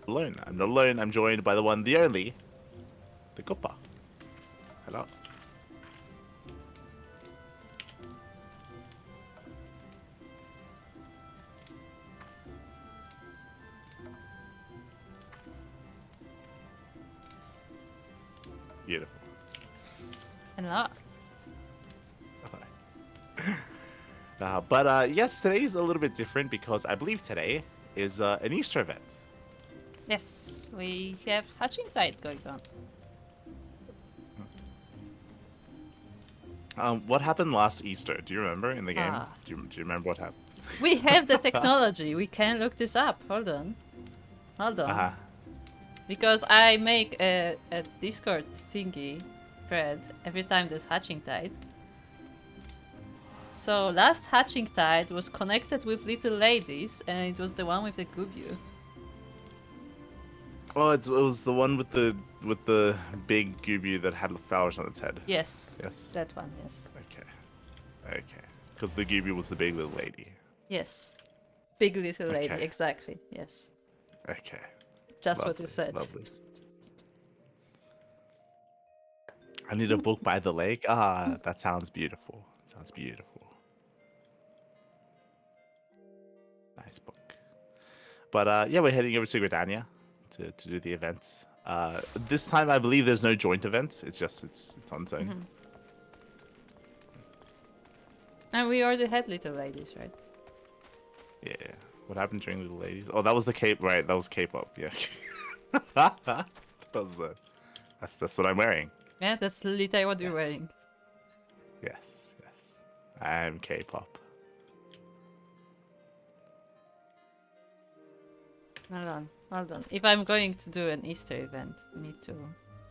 Alone. I'm not alone. I'm joined by the one, the only, the Koopa. Hello. Beautiful. Hello. But yes, today's a little bit different because I believe today is an Easter event. Yes, we have hatching tide going on. What happened last Easter? Do you remember in the game? Ah. Do you remember what happened? We have the technology. We can look this up. Hold on. Because I make a Discord thingy thread every time there's hatching tide. So last hatching tide was connected with little ladies, and it was the one with the gubu. Oh, it was the one with the big gooby that had flowers on its head. Yes. Yes. That one, yes. Okay. Because the gooby was the big little lady. Yes. Big little lady, Okay. exactly, yes. Okay. Just Lovely, what you said. Lovely. I need a book by the lake. Ah, that sounds beautiful. Sounds beautiful. Nice book. But yeah, we're heading over to Gridania to do the event. This time, I believe there's no joint event. It's just it's on its own. Mm-hmm. And we already had little ladies, right? Yeah. What happened during Little Ladies? Oh, that was the Cape, right? That was K-pop. Yeah. that was the. That's what I'm wearing. Yeah, that's literally what you're Yes. wearing. Yes. I'm K-pop. Hold on. If I'm going to do an Easter event, I need to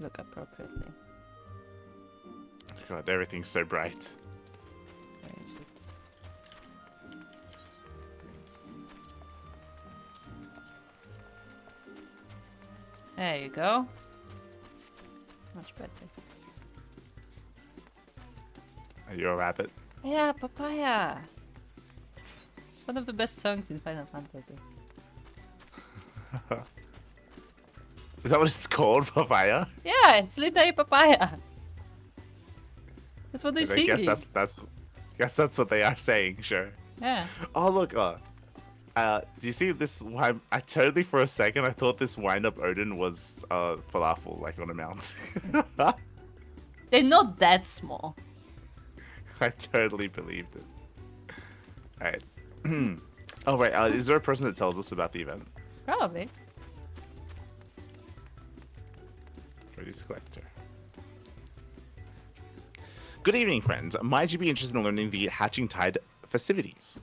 look appropriately. God, everything's so bright. Where is it? There you go. Much better. Are you a rabbit? Yeah, Papaya. It's one of the best songs in Final Fantasy. Is that what it's called, Papaya? Yeah, it's literally Papaya. That's what they're I singing. guess that's what they are saying. Sure. Yeah. Oh look. Do you see this? I totally for a second I thought this wind-up Odin was falafel, like on a mount. They're not that small. I totally believed it. All right. Oh right. Is there a person that tells us about the event? Probably. Produce collector. Good evening, friends. Might you be interested in learning the Hatching Tide festivities?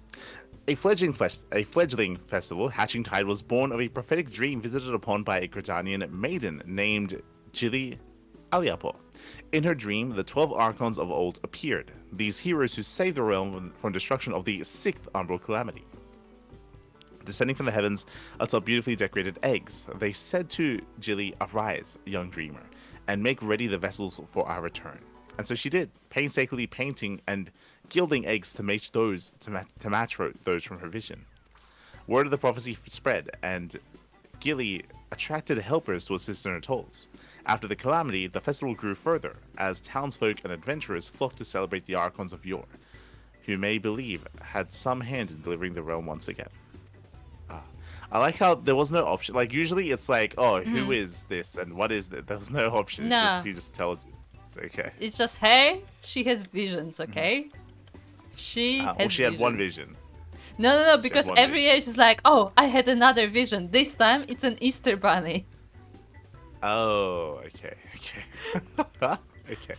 A fledgling festival, Hatching Tide was born of a prophetic dream visited upon by a Gridanian maiden named Jili Aliapo. In her dream, the 12 Archons of old appeared, these heroes who saved the realm from destruction of the 6th Umbral Calamity. Descending from the heavens atop beautifully decorated eggs, they said to Jili, "Arise, young dreamer, and make ready the vessels for our return." And so she did, painstakingly painting and gilding eggs to match those those from her vision. Word of the prophecy spread, and Gilly attracted helpers to assist in her tolls. After the calamity, the festival grew further, as townsfolk and adventurers flocked to celebrate the Archons of yore, who may believe had some hand in delivering the realm once again. I like how there was no option. Like, usually it's like, oh, who is this and what is that? There was no option. It's Nah. just, he just tells you. It's okay. It's just, hey, she has visions, okay? She has Well, she had one visions. vision. No, because one every year she's like, oh, I had another vision. This time it's an Easter bunny. Oh, okay. Okay.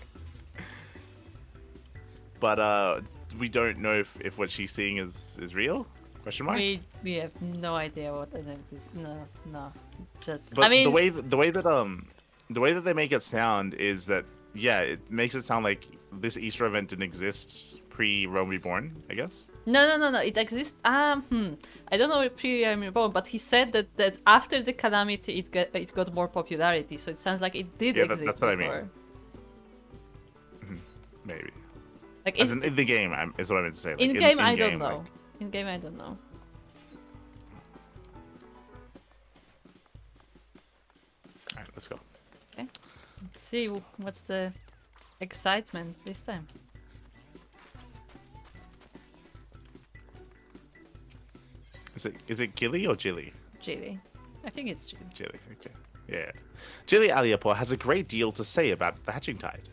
But we don't know if what she's seeing is real? Question mark? We have no idea what it is. No. Just But I mean the way that they make it sound is that it makes it sound like this Easter event didn't exist pre-Realm Reborn, I guess. No. It exists. I don't know if pre-Realm Reborn, but he said that after the calamity it got more popularity. So it sounds like it did exist that's what before. I mean. Maybe. Like As in the game, is what I meant to say. Like, in game, I don't in-game, know. like- In game, I don't know. Alright, let's go. Okay. Let's see what's the excitement this time. Is it Gilly or Jilly? Jilly. I think it's Jilly. Jilly, okay. Yeah. Jilly Aliapor has a great deal to say about the Hatching Tide.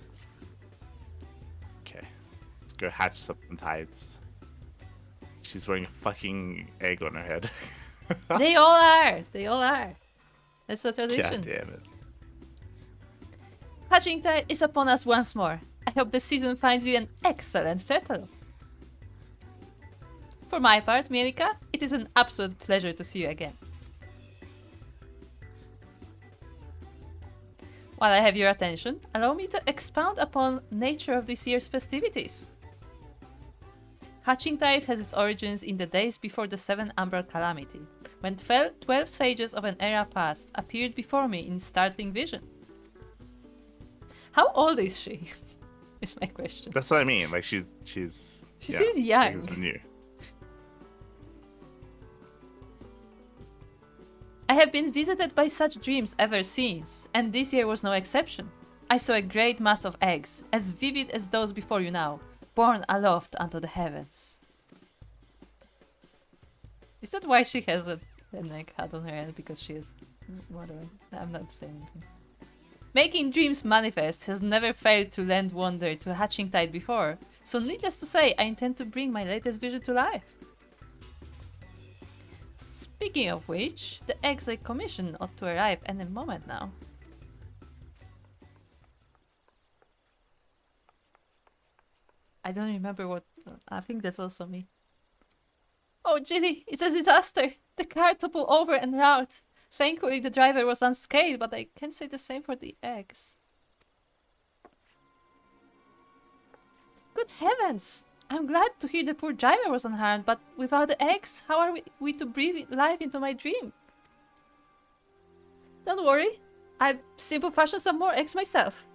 Okay. Let's go hatch some tides. She's wearing a fucking egg on her head. They all are. That's a tradition. God damn it. Hatching Tide is upon us once more. I hope the season finds you an excellent festival. For my part, Mielikka, it is an absolute pleasure to see you again. While I have your attention, allow me to expound upon nature of this year's festivities. Hatching Tide has its origins in the days before the Seven Umbral Calamity, when 12 sages of an era past appeared before me in startling vision. How old is she? Is my question. That's what I mean. Like she seems like, young. it's new. I have been visited by such dreams ever since, and this year was no exception. I saw a great mass of eggs, as vivid as those before you now, borne aloft unto the heavens. Is that why she has an egg hat on her head? Because she is... Whatever. I'm not saying anything. Making dreams manifest has never failed to lend wonder to Hatching Tide before, so needless to say, I intend to bring my latest vision to life. Speaking of which, the eggs I commissioned ought to arrive any moment now. I don't remember what... I think that's also me. Oh, Ginny, it's a disaster! The car toppled over en route. Thankfully, the driver was unscathed, but I can't say the same for the eggs. Good heavens! I'm glad to hear the poor driver was unharmed, but without the eggs, how are we to breathe life into my dream? Don't worry, I'll simple fashion some more eggs myself.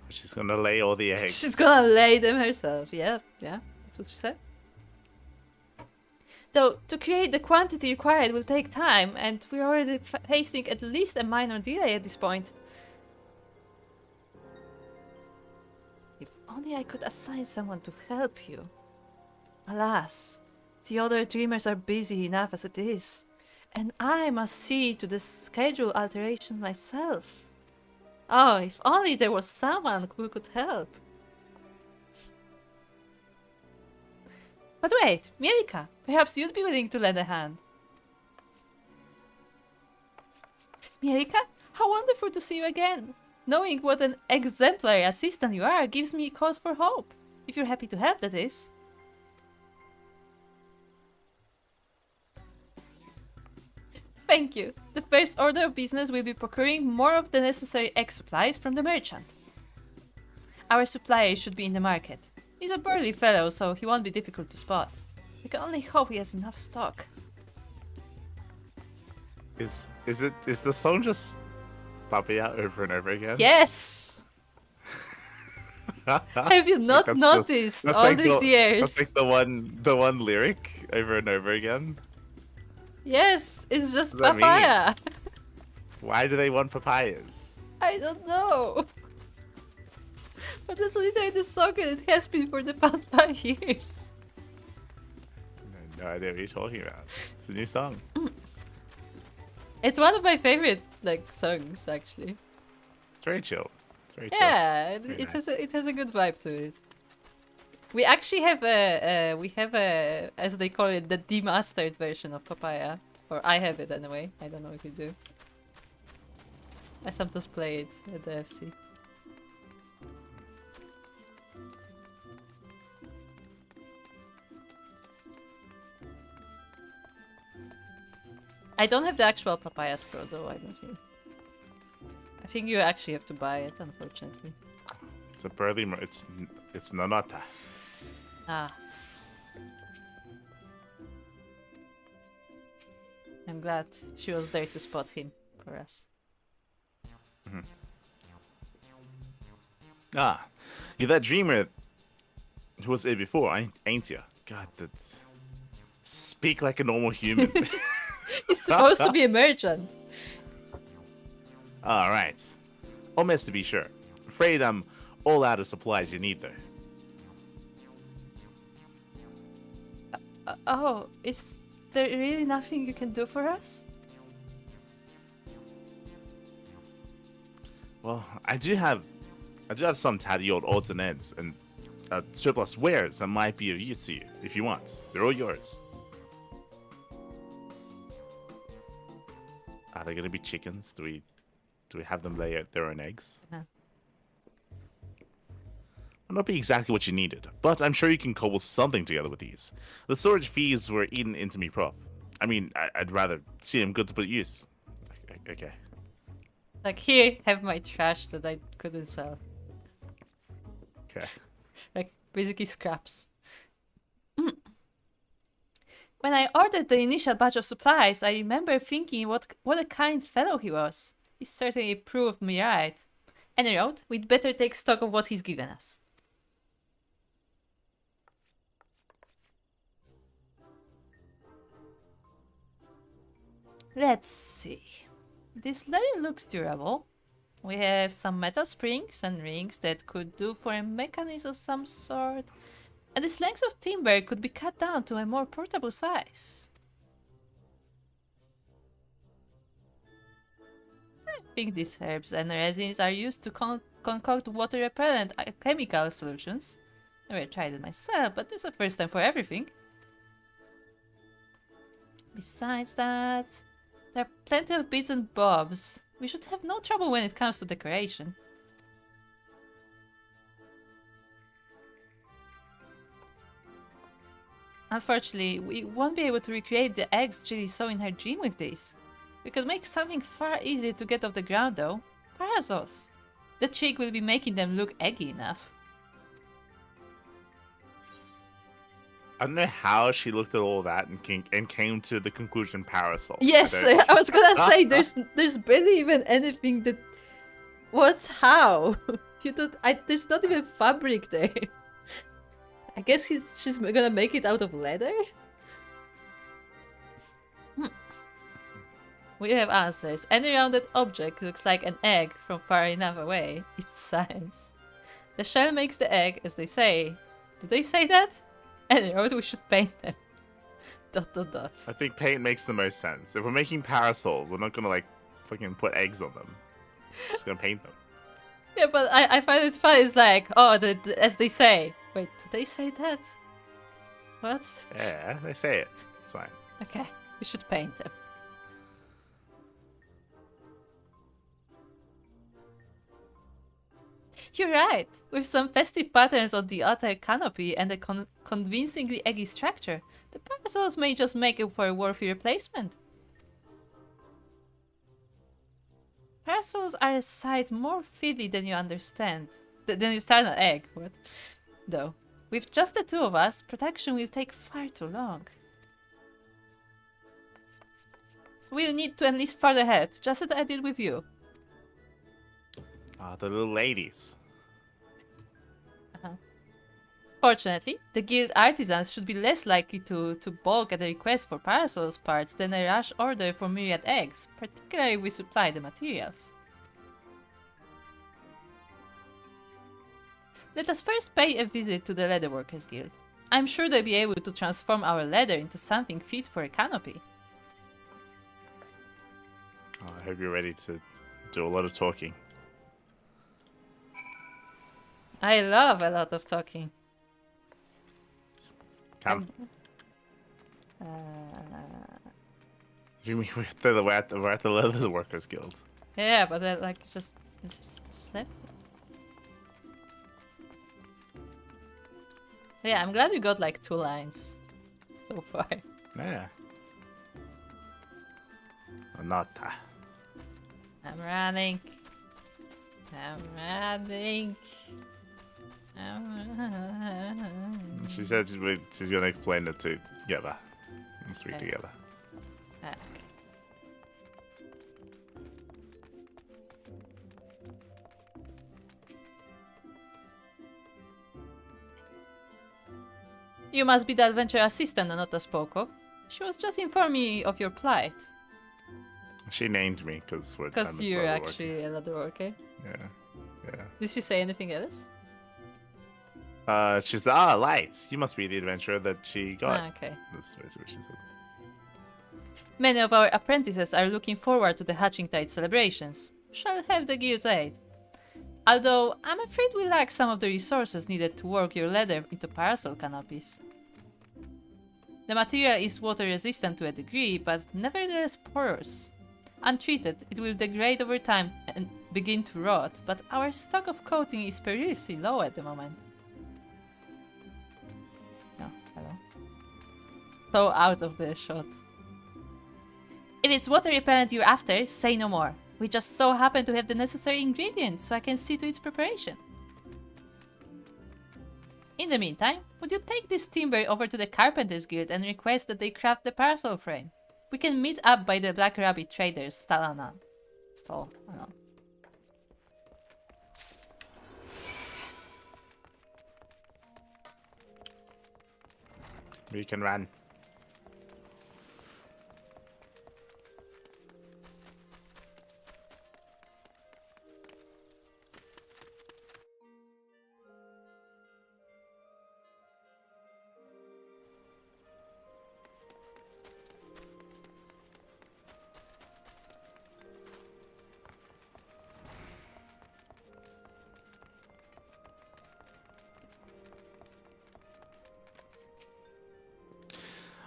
She's gonna lay all the eggs. She's gonna lay them herself. Yeah, that's what she said. Though, to create the quantity required will take time, and we're already facing at least a minor delay at this point. If only I could assign someone to help you. Alas, the other dreamers are busy enough as it is, and I must see to the schedule alteration myself. Oh, if only there was someone who could help. But wait, Mielikka, perhaps you'd be willing to lend a hand. Mielikka, how wonderful to see you again. Knowing what an exemplary assistant you are gives me cause for hope. If you're happy to help, that is. Thank you. The first order of business will be procuring more of the necessary egg supplies from the merchant. Our supplier should be in the market. He's a burly fellow, so he won't be difficult to spot. I can only hope he has enough stock. Is the song just Papaya over and over again? Yes! Have you not noticed all like these years? That's like the one lyric over and over again. Yes, it's just What does that papaya. Why do they want papayas? I don't know. But that's literally the song and it has been for the past 5 years. I have no idea what you're talking about. It's a new song. It's one of my favorite songs actually. It's very chill. It's very chill. Yeah, Very it nice. has a good vibe to it. We actually have a as they call it, the demastered version of papaya, or I have it anyway. I don't know if you do. I sometimes play it at the FC. I don't have the actual papaya scroll though, I don't think. I think you actually have to buy it, unfortunately. It's a burly. It's Nonata. Ah. I'm glad she was there to spot him for us. Ah, you're that dreamer who was here before, ain't you? God, that. Speak like a normal human. He's supposed to be a merchant. All right. Almost to be sure. Afraid I'm all out of supplies you need there. Oh, is there really nothing you can do for us? Well, I do have some tatty old odds and ends and surplus wares that might be of use to you if you want. They're all yours. Are they gonna be chickens? Do we have them lay out their own eggs? Yeah. Will not be exactly what you needed, but I'm sure you can cobble something together with these. The storage fees were eaten into me, prof. I mean, I'd rather see them good to put use. Okay. Like, here, have my trash that I couldn't sell. Okay. Like, basically scraps. When I ordered the initial batch of supplies, I remember thinking what a kind fellow he was. He certainly proved me right. Any road, we'd better take stock of what he's given us. Let's see. This leather looks durable. We have some metal springs and rings that could do for a mechanism of some sort. And this length of timber could be cut down to a more portable size. I think these herbs and resins are used to concoct water repellent chemical solutions. Never tried it myself, but there's a first time for everything. Besides that, there are plenty of bits and bobs. We should have no trouble when it comes to decoration. Unfortunately, we won't be able to recreate the eggs Julie saw in her dream with these. We could make something far easier to get off the ground though. Parasols. The trick will be making them look eggy enough. I don't know how she looked at all that and came to the conclusion parasol. Yes, I was gonna say there's barely even anything that. What? How? You don't. There's not even fabric there. I guess she's gonna make it out of leather. We have answers. Any rounded object looks like an egg from far enough away. It's science. The shell makes the egg, as they say. Do they say that? Anyway, we should paint them. ... I think paint makes the most sense. If we're making parasols, we're not gonna like fucking put eggs on them. We're just gonna paint them. Yeah, but I find it funny. It's like, oh, as they say. Wait, do they say that? What? Yeah, they say it. It's fine. Okay, we should paint them. You're right. With some festive patterns on the outer canopy and a convincingly eggy structure, the parasols may just make it for a worthy replacement. Parasols are a sight more fiddly than you understand. Than you start an egg, what? Though, with just the two of us, protection will take far too long. So we'll need to enlist further help, just as I did with you. Ah, the little ladies. Fortunately, the guild artisans should be less likely to balk at a request for parasols parts than a rush order for myriad eggs, particularly if we supply the materials. Let us first pay a visit to the Leatherworkers Guild. I'm sure they'll be able to transform our leather into something fit for a canopy. Oh, I hope you're ready to do a lot of talking. I love a lot of talking. Come. You mean we're at the Leatherworkers Guild? Yeah, but like just left. Yeah, I'm glad you got like 2 lines so far. Yeah. Not. I'm running. I'm running. She said she's gonna explain it together. Let's read together. Okay. You must be the adventure assistant Anota spoke of. She was just informing me of your plight. She named me because you're actually a leather worker. Yeah. Did she say anything else? She's Light. You must be the adventurer that she got. Okay. That's basically what she said. Many of our apprentices are looking forward to the Hatching Tide celebrations. We shall have the guild's aid. Although, I'm afraid we lack some of the resources needed to work your leather into parasol canopies. The material is water resistant to a degree, but nevertheless porous. Untreated, it will degrade over time and begin to rot, but our stock of coating is perilously low at the moment. No, hello. So out of the shot. If it's water repellent you're after, say no more. We just so happen to have the necessary ingredients, so I can see to its preparation. In the meantime, would you take this timber over to the Carpenters Guild and request that they craft the parasol frame? We can meet up by the Black Rabbit Traders Stall. I don't know. We can run.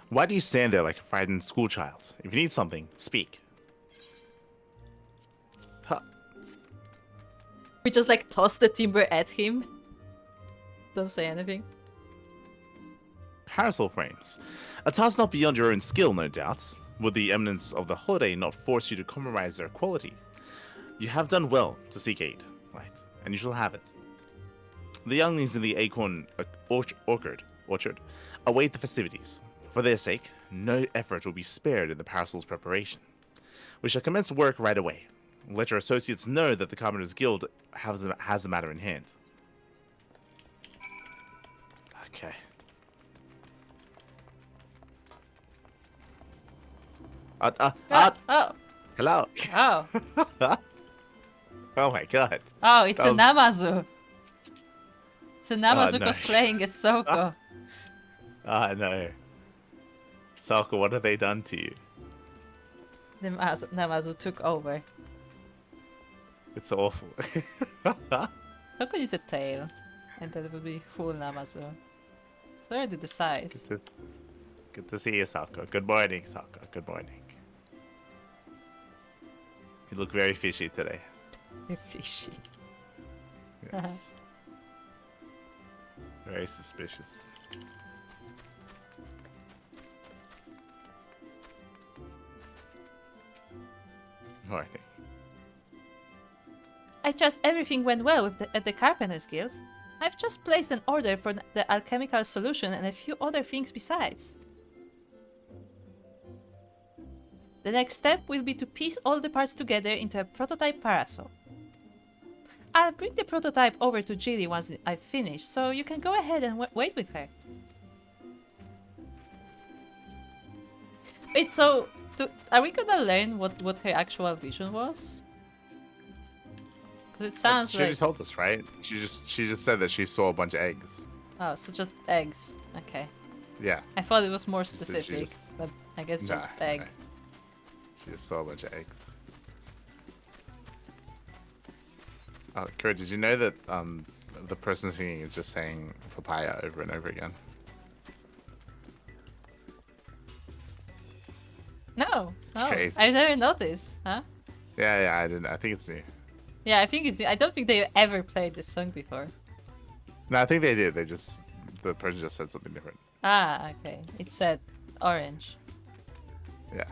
Why do you stand there like a frightened schoolchild? If you need something, speak. Huh. We just like toss the timber at him. Don't say anything. Parasol frames. A task not beyond your own skill, no doubt. Would the eminence of the holiday not force you to compromise their quality? You have done well to seek aid, right? And you shall have it. The younglings in the acorn orchard await the festivities. For their sake, no effort will be spared in the parasol's preparation. We shall commence work right away. Let your associates know that the Carpenters Guild has the matter in hand. Okay. Oh. Hello. Oh. Oh my god. Oh, it's That a was- Namazu. It's a Namazu no. cosplaying as Soko. Ah, no. Salka, what have they done to you? The Namazu took over. It's awful. Soko needs a tail. And that would be full Namazu. It's already the size. Good to see you, Salka. Good morning, Salka. Good morning. You look very fishy today. You're fishy. Yes. Very suspicious. Morning. I trust everything went well at the Carpenters Guild. I've just placed an order for the alchemical solution and a few other things besides. The next step will be to piece all the parts together into a prototype parasol. I'll bring the prototype over to Jilly once I've finished, so you can go ahead and wait with her. Wait, so are we gonna learn what her actual vision was? 'Cause it sounds She like... just told us, right? She just said that she saw a bunch of eggs. Oh, so just eggs. Okay. Yeah. I thought it was more said she specific, just- but I guess just Nah, egg. nah. She just saw a bunch of eggs. Oh, Kuro, did you know that the person singing is just saying papaya over and over again? No, It's no, crazy. I never noticed, huh? Yeah, I didn't. I think it's new. Yeah, I think it's. I don't think they ever played this song before. No, I think they did. The person just said something different. Ah, okay. It said orange. Yeah.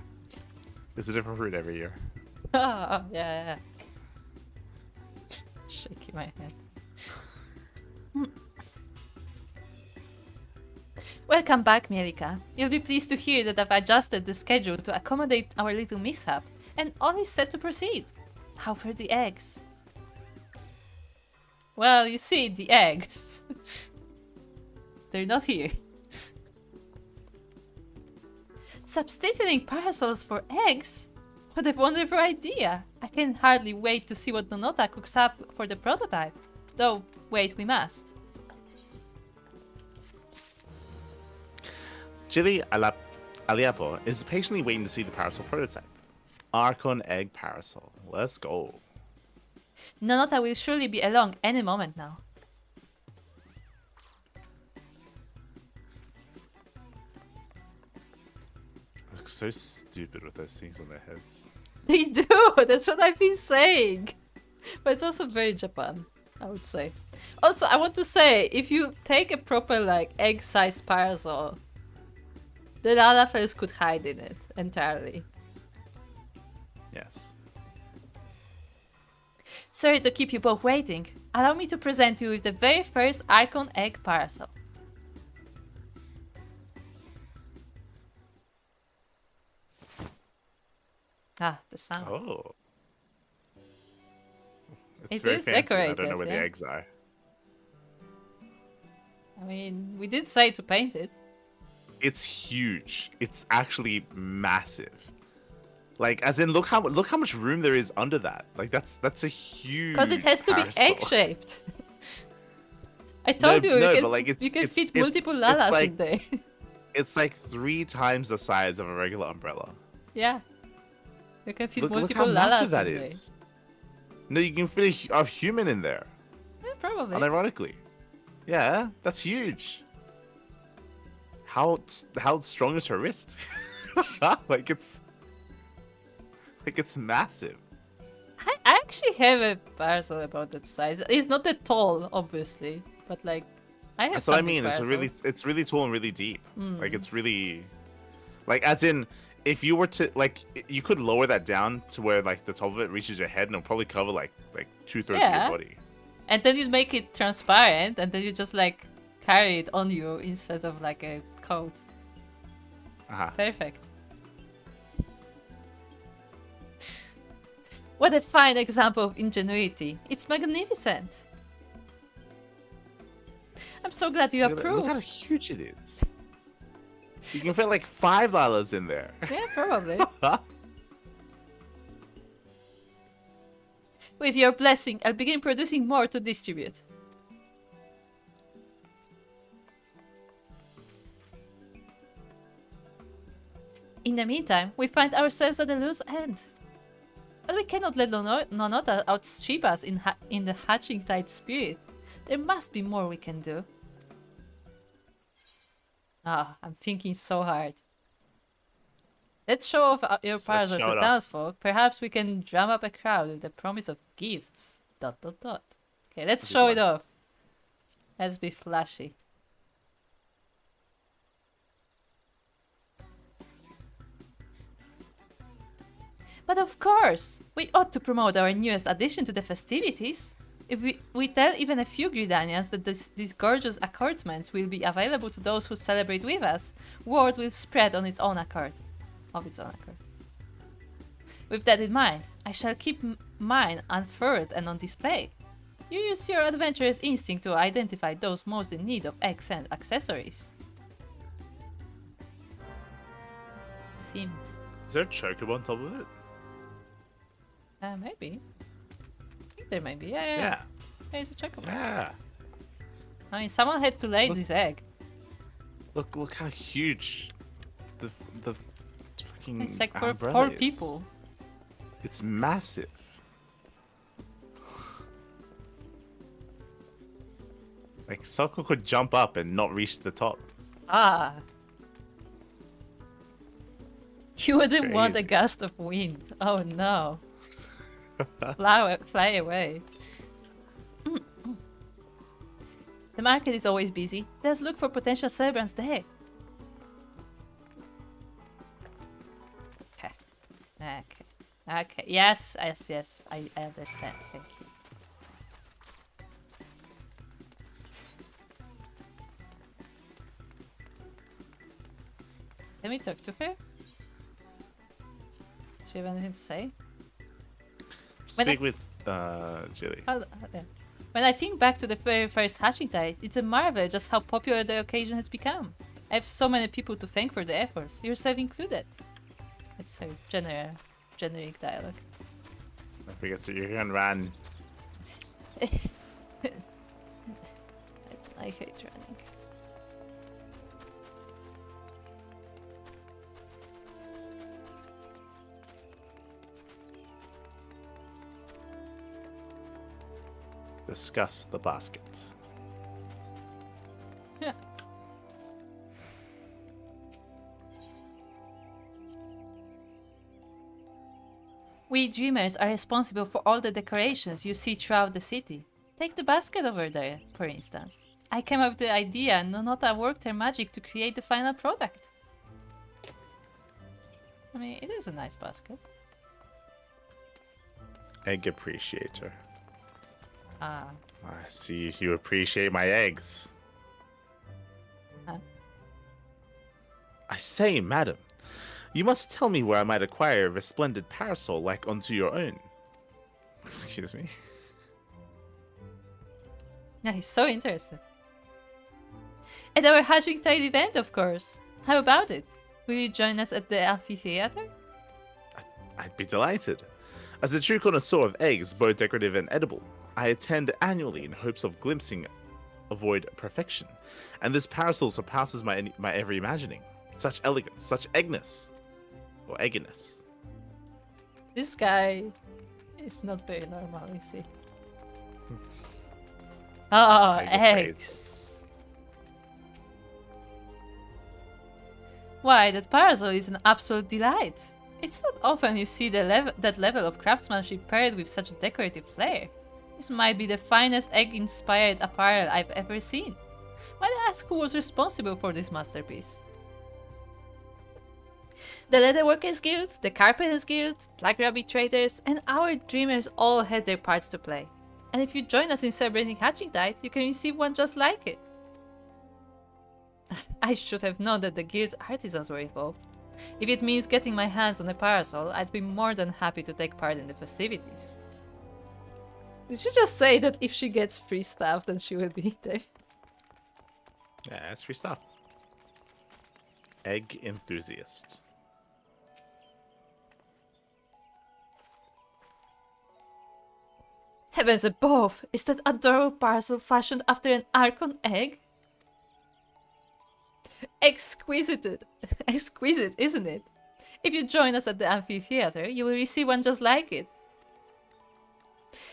It's a different fruit every year. Oh, yeah. Shaking my head. Welcome back, Mielikka. You'll be pleased to hear that I've adjusted the schedule to accommodate our little mishap, and all is set to proceed. How were the eggs? Well, you see, the eggs. They're not here. Substituting parasols for eggs? What a wonderful idea! I can hardly wait to see what Nonota cooks up for the prototype. Though, wait, we must. Jilly Aliapo is patiently waiting to see the parasol prototype. Archon Egg Parasol. Let's go. Nonota will surely be along any moment now. They look so stupid with those things on their heads. They do! That's what I've been saying! But it's also very Japan, I would say. Also, I want to say, if you take a proper, like, egg-sized parasol, the Lalafels could hide in it entirely. Yes. Sorry to keep you both waiting. Allow me to present you with the very first Archon Egg Parasol. Ah, the sound. Oh. It very is fancy. I decorated, don't know where yeah. the eggs are. I mean, we did say to paint it. It's huge. It's actually massive. Like, as in, look how much room there is under that. Like, that's a huge. Because it has to be parasol. egg-shaped. I told you, no, you but like, you can it's fit multiple lalas like, in there. It's like 3 times the size of a regular umbrella. Yeah. You can fit Look multiple how lalas massive that in is. No, you can fit a human in there. there. Yeah, probably. Unironically. Yeah, that's huge. How strong is her wrist? like it's massive. I actually have a parasol about that size. It's not that tall, obviously, but like I have. That's what I some big mean. It's really tall and really deep. Like it's really, like as in, if you were to like, you could lower that down to where like the top of it reaches your head, and it'll probably cover like 2/3 of your body. And then you make it transparent, and then you just like carry it on you instead of like a coat. Perfect. What a fine example of ingenuity. It's magnificent. I'm so glad you approve. Look how huge it is. You can fit like 5 lalas in there. Yeah, probably. With your blessing, I'll begin producing more to distribute. In the meantime, we find ourselves at a loose end. But we cannot let Nonota outstrip us in the hatching tide spirit. There must be more we can do. Ah, I'm thinking so hard. Let's show off your powers at the townsfolk. Perhaps we can drum up a crowd with the promise of gifts. ... Okay, let's show it off. Let's be flashy. But of course, we ought to promote our newest addition to the festivities. If we tell even a few Gridanians that these gorgeous assortments will be available to those who celebrate with us, word will spread on its own accord. With that in mind, I shall keep mine unfurled and on display. You use your adventurous instinct to identify those most in need of eggs and accessories. Themed. Is there a chocobo on top of it? Maybe. I think there might be. Yeah. There's a chocobo. Yeah. I mean, someone had to lay this egg. Look how huge the fucking It's like for umbrella 4 is. people. It's massive. Like Soko could jump up and not reach the top. Ah. You wouldn't want a Crazy. gust of wind. Oh no. Fly away. The market is always busy. Let's look for potential celebrants there. Okay. Yes. I understand. Thank you. Let me talk to her. Does she have anything to say? Speak with Jilly. When I think back to the very first hatching tide, it's a marvel just how popular the occasion has become. I have so many people to thank for the efforts, yourself included. It's her generic dialogue. I forget to you can run. I hate running. Discuss the basket. Yeah. We dreamers are responsible for all the decorations you see throughout the city. Take the basket over there, for instance. I came up with the idea and Nonota worked her magic to create the final product. I mean, it is a nice basket. Egg appreciator. Ah. I see you appreciate my eggs. Huh? I say, madam, you must tell me where I might acquire a resplendent parasol like unto your own. Excuse me. Yeah, he's so interested. At our Hatching Tide event, of course. How about it? Will you join us at the amphitheater? I'd be delighted. As a true connoisseur of eggs, both decorative and edible, I attend annually in hopes of glimpsing avoid perfection, and this parasol surpasses my every imagining. Such elegance, such eggness, or egginess. This guy is not very normal, is he? Oh, eggs. Why, that parasol is an absolute delight. It's not often you see that level of craftsmanship paired with such a decorative flair. This might be the finest egg-inspired apparel I've ever seen. Might I ask who was responsible for this masterpiece? The Leatherworkers Guild, the Carpenters Guild, Black Rabbit Traders, and our Dreamers all had their parts to play. And if you join us in celebrating Hatching Tide, you can receive one just like it. I should have known that the guild's artisans were involved. If it means getting my hands on a parasol, I'd be more than happy to take part in the festivities. Did she just say that if she gets free stuff, then she will be there? Yeah, that's free stuff. Egg enthusiast. Heavens above! Is that adorable parcel fashioned after an Archon egg? Exquisite! Exquisite, isn't it? If you join us at the amphitheater, you will receive one just like it.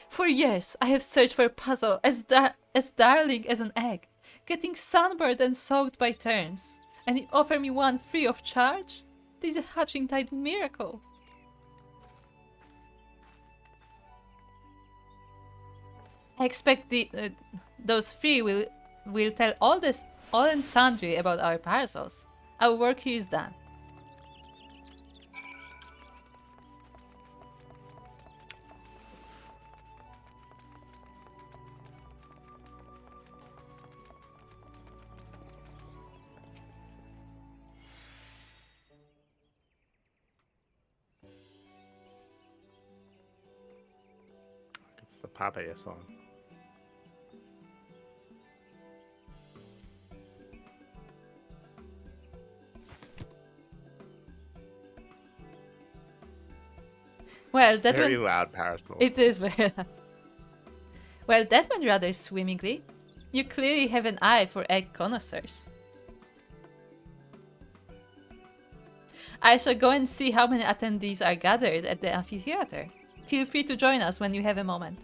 For years, I have searched for a puzzle as darling as an egg, getting sunburned and soaked by turns, and you offer me one free of charge? This is a Hatching Tide miracle. I expect those three will tell all and sundry about our parasols. Our work here is done. It's the Papaya song. Well, that very went... loud parasol. It is very loud. Well, that went rather swimmingly. You clearly have an eye for egg connoisseurs. I shall go and see how many attendees are gathered at the amphitheater. Feel free to join us when you have a moment.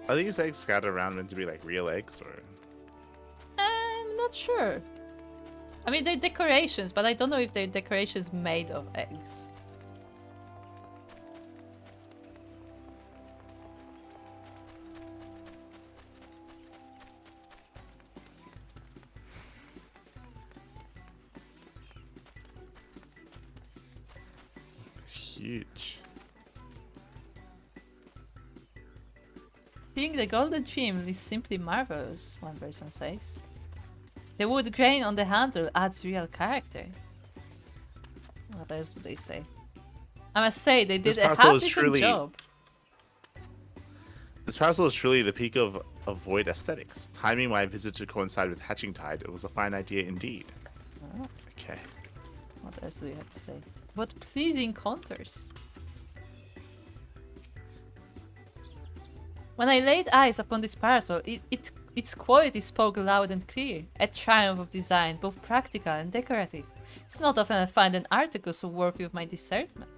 Are these eggs scattered around meant to be like real eggs, or? I'm not sure. I mean, they're decorations, but I don't know if they're decorations made of eggs. Huge. Seeing the golden trim is simply marvelous, one person says. The wood grain on the handle adds real character. What else do they say? I must say, they did a half-decent job. This parasol is truly the peak of void aesthetics. Timing my visit to coincide with Hatching Tide, it was a fine idea indeed. Oh. Okay. What else do you have to say? What pleasing contours. When I laid eyes upon this parasol, its quality spoke loud and clear. A triumph of design, both practical and decorative. It's not often I find an article so worthy of my discernment.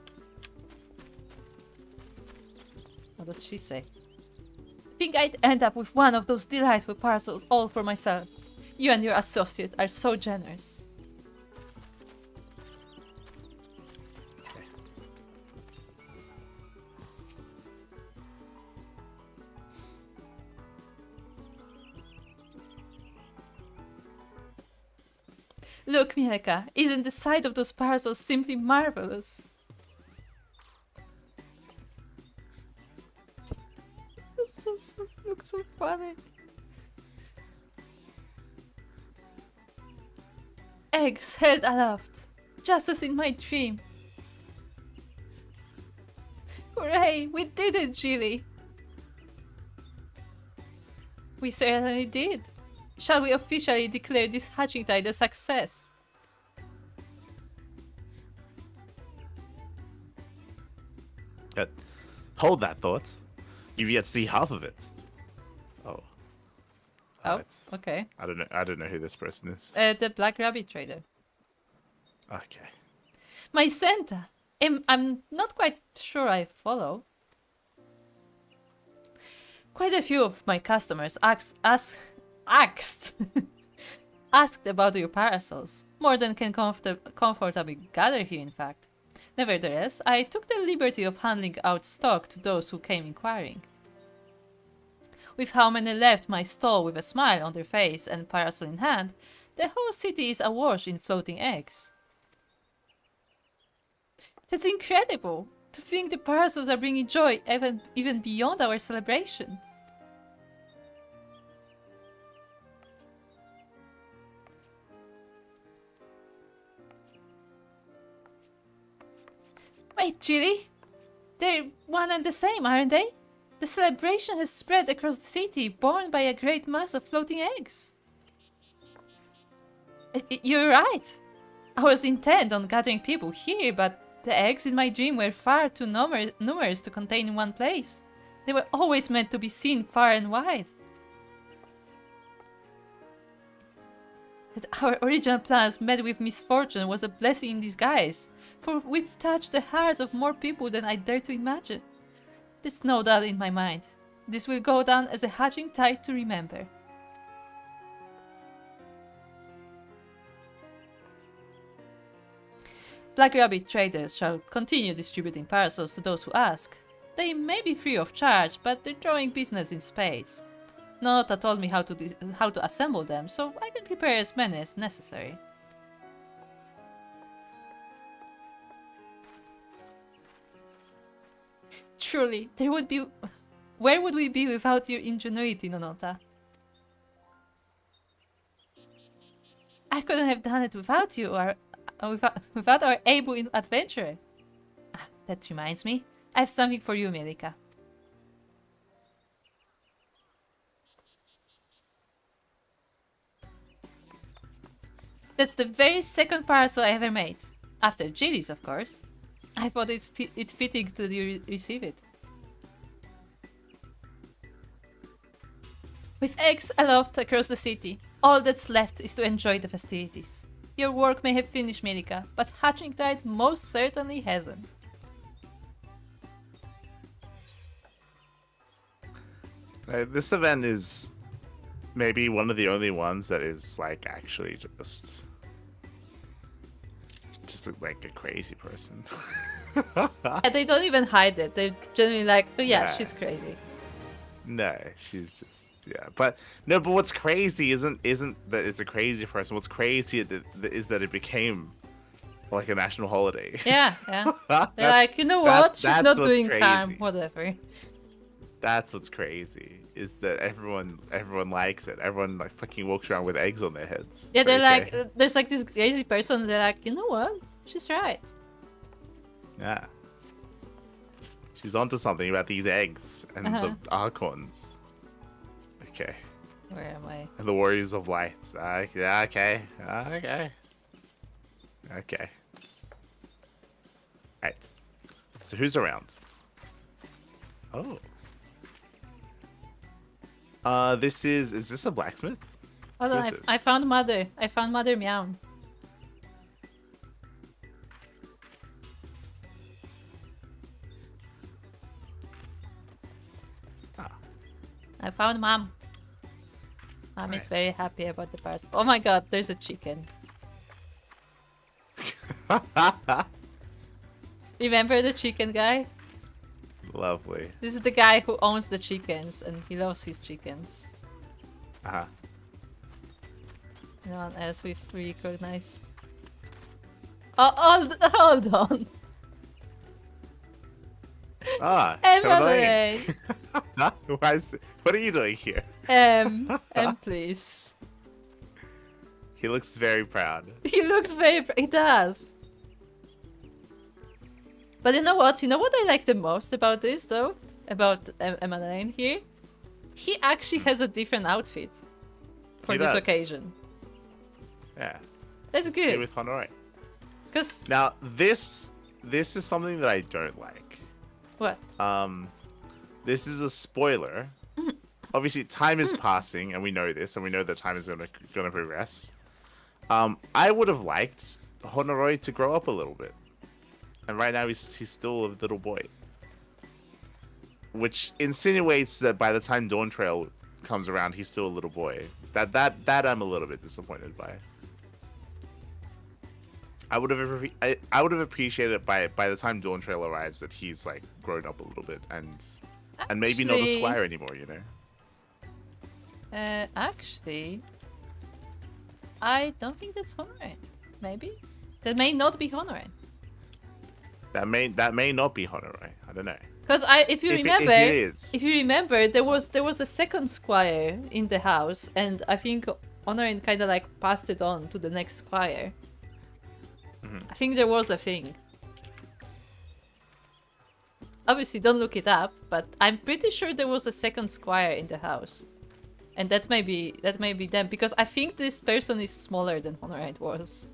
What does she say? Think I'd end up with one of those delightful parasols all for myself. You and your associate are so generous. Look, Mielikka, isn't the sight of those parcels simply marvelous? This looks so funny. Eggs held aloft, just as in my dream. Hooray, we did it, Jilly! We certainly did. Shall we officially declare this hatching tide a success? Hold that thought. You've yet to see half of it. Oh. Oh, It's- okay. I don't know who this person is. The Black Rabbit trader. Okay. My Santa! I'm not quite sure I follow. Quite a few of my customers asked about your parasols. More than can comfortably gather here, in fact. Nevertheless, I took the liberty of handing out stock to those who came inquiring. With how many left my stall with a smile on their face and parasol in hand, the whole city is awash in floating eggs. That's incredible! To think the parasols are bringing joy even beyond our celebration. Wait, Chili? They're one and the same, aren't they? The celebration has spread across the city, borne by a great mass of floating eggs. You're right. I was intent on gathering people here, but the eggs in my dream were far too numerous to contain in one place. They were always meant to be seen far and wide. That our original plans met with misfortune was a blessing in disguise, for we've touched the hearts of more people than I dare to imagine. There's no doubt in my mind. This will go down as a hatching tide to remember. Black Rabbit traders shall continue distributing parcels to those who ask. They may be free of charge, but they're drawing business in spades. Nonota told me how to assemble them, so I can prepare as many as necessary. Truly, where would we be without your ingenuity, Nonota? I couldn't have done it without you, or without our able adventurer. That reminds me, I have something for you, Mielikka. That's the very second parcel I ever made. After Jilly's, of course. I thought it fitting to receive it. With eggs aloft across the city, all that's left is to enjoy the festivities. Your work may have finished, Mielikka, but Hatching Tide most certainly hasn't. This event is maybe one of the only ones that is like actually just like a crazy person. And they don't even hide it. They're generally like, oh yeah, Nah. she's crazy. No, she's just but what's crazy isn't that it's a crazy person. What's crazy is that it became like a national holiday. Yeah, yeah. They're That's- like, you know what? She's that's not what's doing harm. crazy. Whatever. That's what's crazy is that everyone likes it. Everyone like fucking walks around with eggs on their heads. Yeah, It's they're okay. like, there's like this crazy person. They're like, you know what? She's right. Yeah. She's onto something about these eggs and the Archons. Okay. Where am I? And the Warriors of Light. Yeah, okay. Okay. Right. So who's around? Oh. This is this a blacksmith? Hold on, Who's this? I found Mother. I found Mother Meow. Ah. I found Mom. Mom is Nice. very happy about the parcel. Oh my god, there's a chicken. Remember the chicken guy? Lovely. This is the guy who owns the chickens and he loves his chickens. Uh-huh. Anyone else we recognize? Oh, hold on. Ah, Emily. What are you doing here? Please. He looks very proud. He looks very. He does. But you know what? You know what I like the most about this, though? About Emmeline here? He actually has a different outfit for He this does. occasion. Yeah. That's Here good. with Honore. Because... Now, this is something that I don't like. What? This is a spoiler. Obviously, time is passing, and we know this, and we know that time is gonna progress. I would have liked Honore to grow up a little bit, and right now he's still a little boy, which insinuates that by the time Dawn Trail comes around, he's still a little boy. That I'm a little bit disappointed by. I would have appreciated it by the time Dawn Trail arrives that he's like grown up a little bit and maybe not a Actually- squire anymore, you know. Actually... I don't think that's Honore. Maybe? That may not be Honore. That may not be Honore. I don't know. Because if you remember, there was a second squire in the house, and I think Honorin kind of like passed it on to the next squire. I think there was a thing. Obviously, don't look it up, but I'm pretty sure there was a second squire in the house, and that may be them because I think this person is smaller than Honorin was.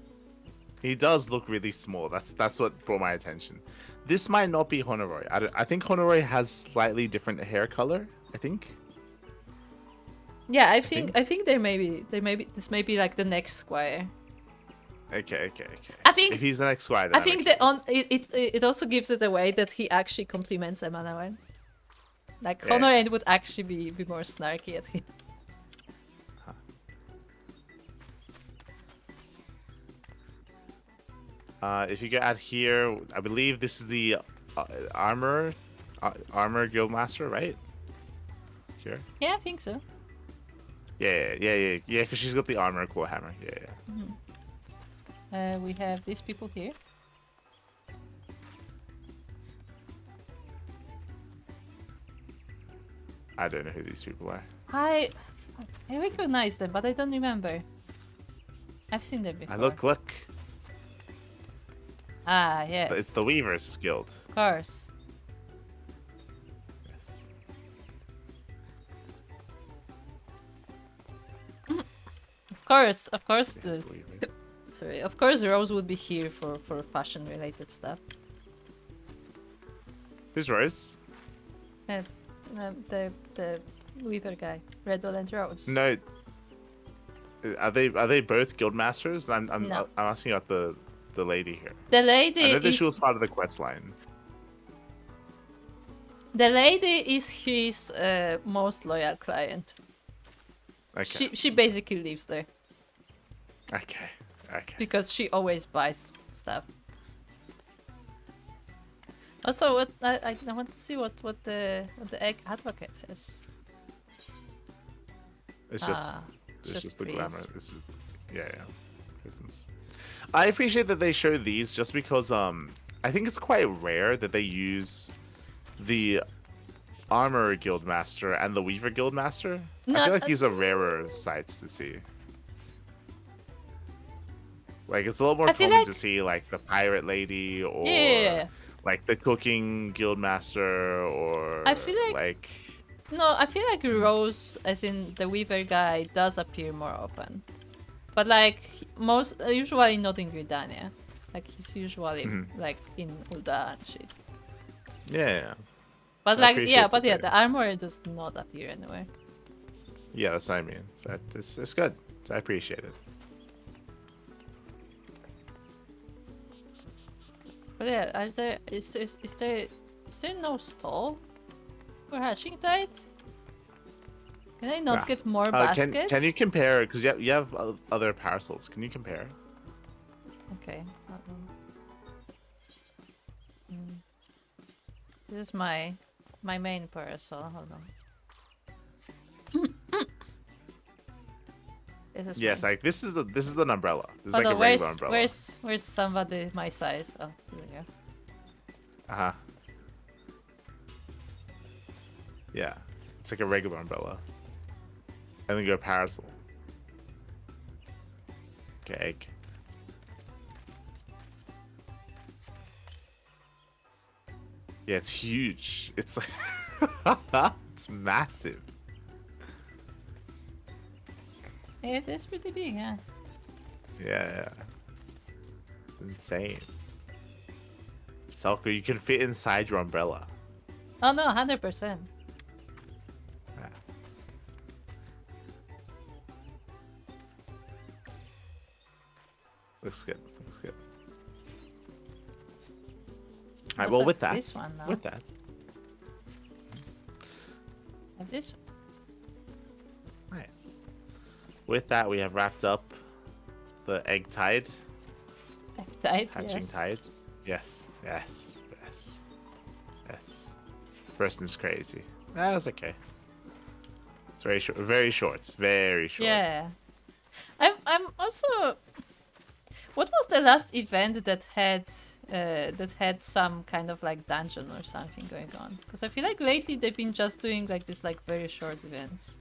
He does look really small. That's what brought my attention. This might not be Honore. I think Honore has slightly different hair color. I think. Yeah, I think this may be like the next squire. Okay. I think if he's the next squire, then I think it also gives it away that he actually compliments Emmanuel. Like Yeah. Honorant would actually be more snarky at him. If you get out here, I believe this is the armor guildmaster, right? Here. Yeah, I think so. Yeah. Because she's got the armor claw hammer. Yeah. We have these people here. I don't know who these people are. I recognize them, but I don't remember. I've seen them before. Look. Ah, yes. It's the Weavers Guild. Of course. Yes. Of course Yeah, the the Weavers. sorry. Of course Rose would be here for fashion related stuff. Who's Rose? The Weaver guy, Red and Rose. No. Are they both guildmasters? I'm No. I'm asking about the lady here. The I lady know that is she was part of the quest line. his most loyal client. Okay. She basically lives there Okay. because she always buys stuff. Also, what I want to see what the egg advocate has. It's just it's it's just the these. glamour. Yeah. Christmas. I appreciate that they show these just because I think it's quite rare that they use the armor guildmaster and the weaver guildmaster. I feel like these are rarer sights to see. Like it's a little more I feel common like- to see like the pirate lady or Yeah. like the cooking guildmaster or I feel like- No, I feel like Rose, as in the Weaver guy, does appear more often. But like usually not in Gridania. Like he's usually like in Ulda and shit. Yeah. But I like appreciate that they- the armor does not appear anywhere. Yeah, that's what I mean. So it's good. So I appreciate it. But yeah, is there no stall for hatching tide? Can I not Nah. get more baskets? Can you compare? Because you have other parcels. Can you compare? Okay. Hold on. This is my main parasol. Hold on. This is Yes, mine. like this is an umbrella. This is Hold like on, a regular umbrella. where's somebody my size? Oh, there we go. Uh-huh. Yeah. It's like a regular umbrella. And then go parasol. Okay, egg. Yeah, it's huge. It's like it's massive. It is pretty big, yeah. Yeah. It's insane. Selko, you can fit inside your umbrella. Oh no, 100%. Yeah. Looks good. Looks good. Alright, well Also with that, this one now. with that, Have this one. nice. With that, we have wrapped up the egg tide, Tight, hatching yes. tide. Yes, yes, yes, yes. Preston's crazy. That's okay. It's very short, very short, very short. Yeah. I'm also. What was the last event that had some kind of like dungeon or something going on? Because I feel like lately they've been just doing like this like very short events.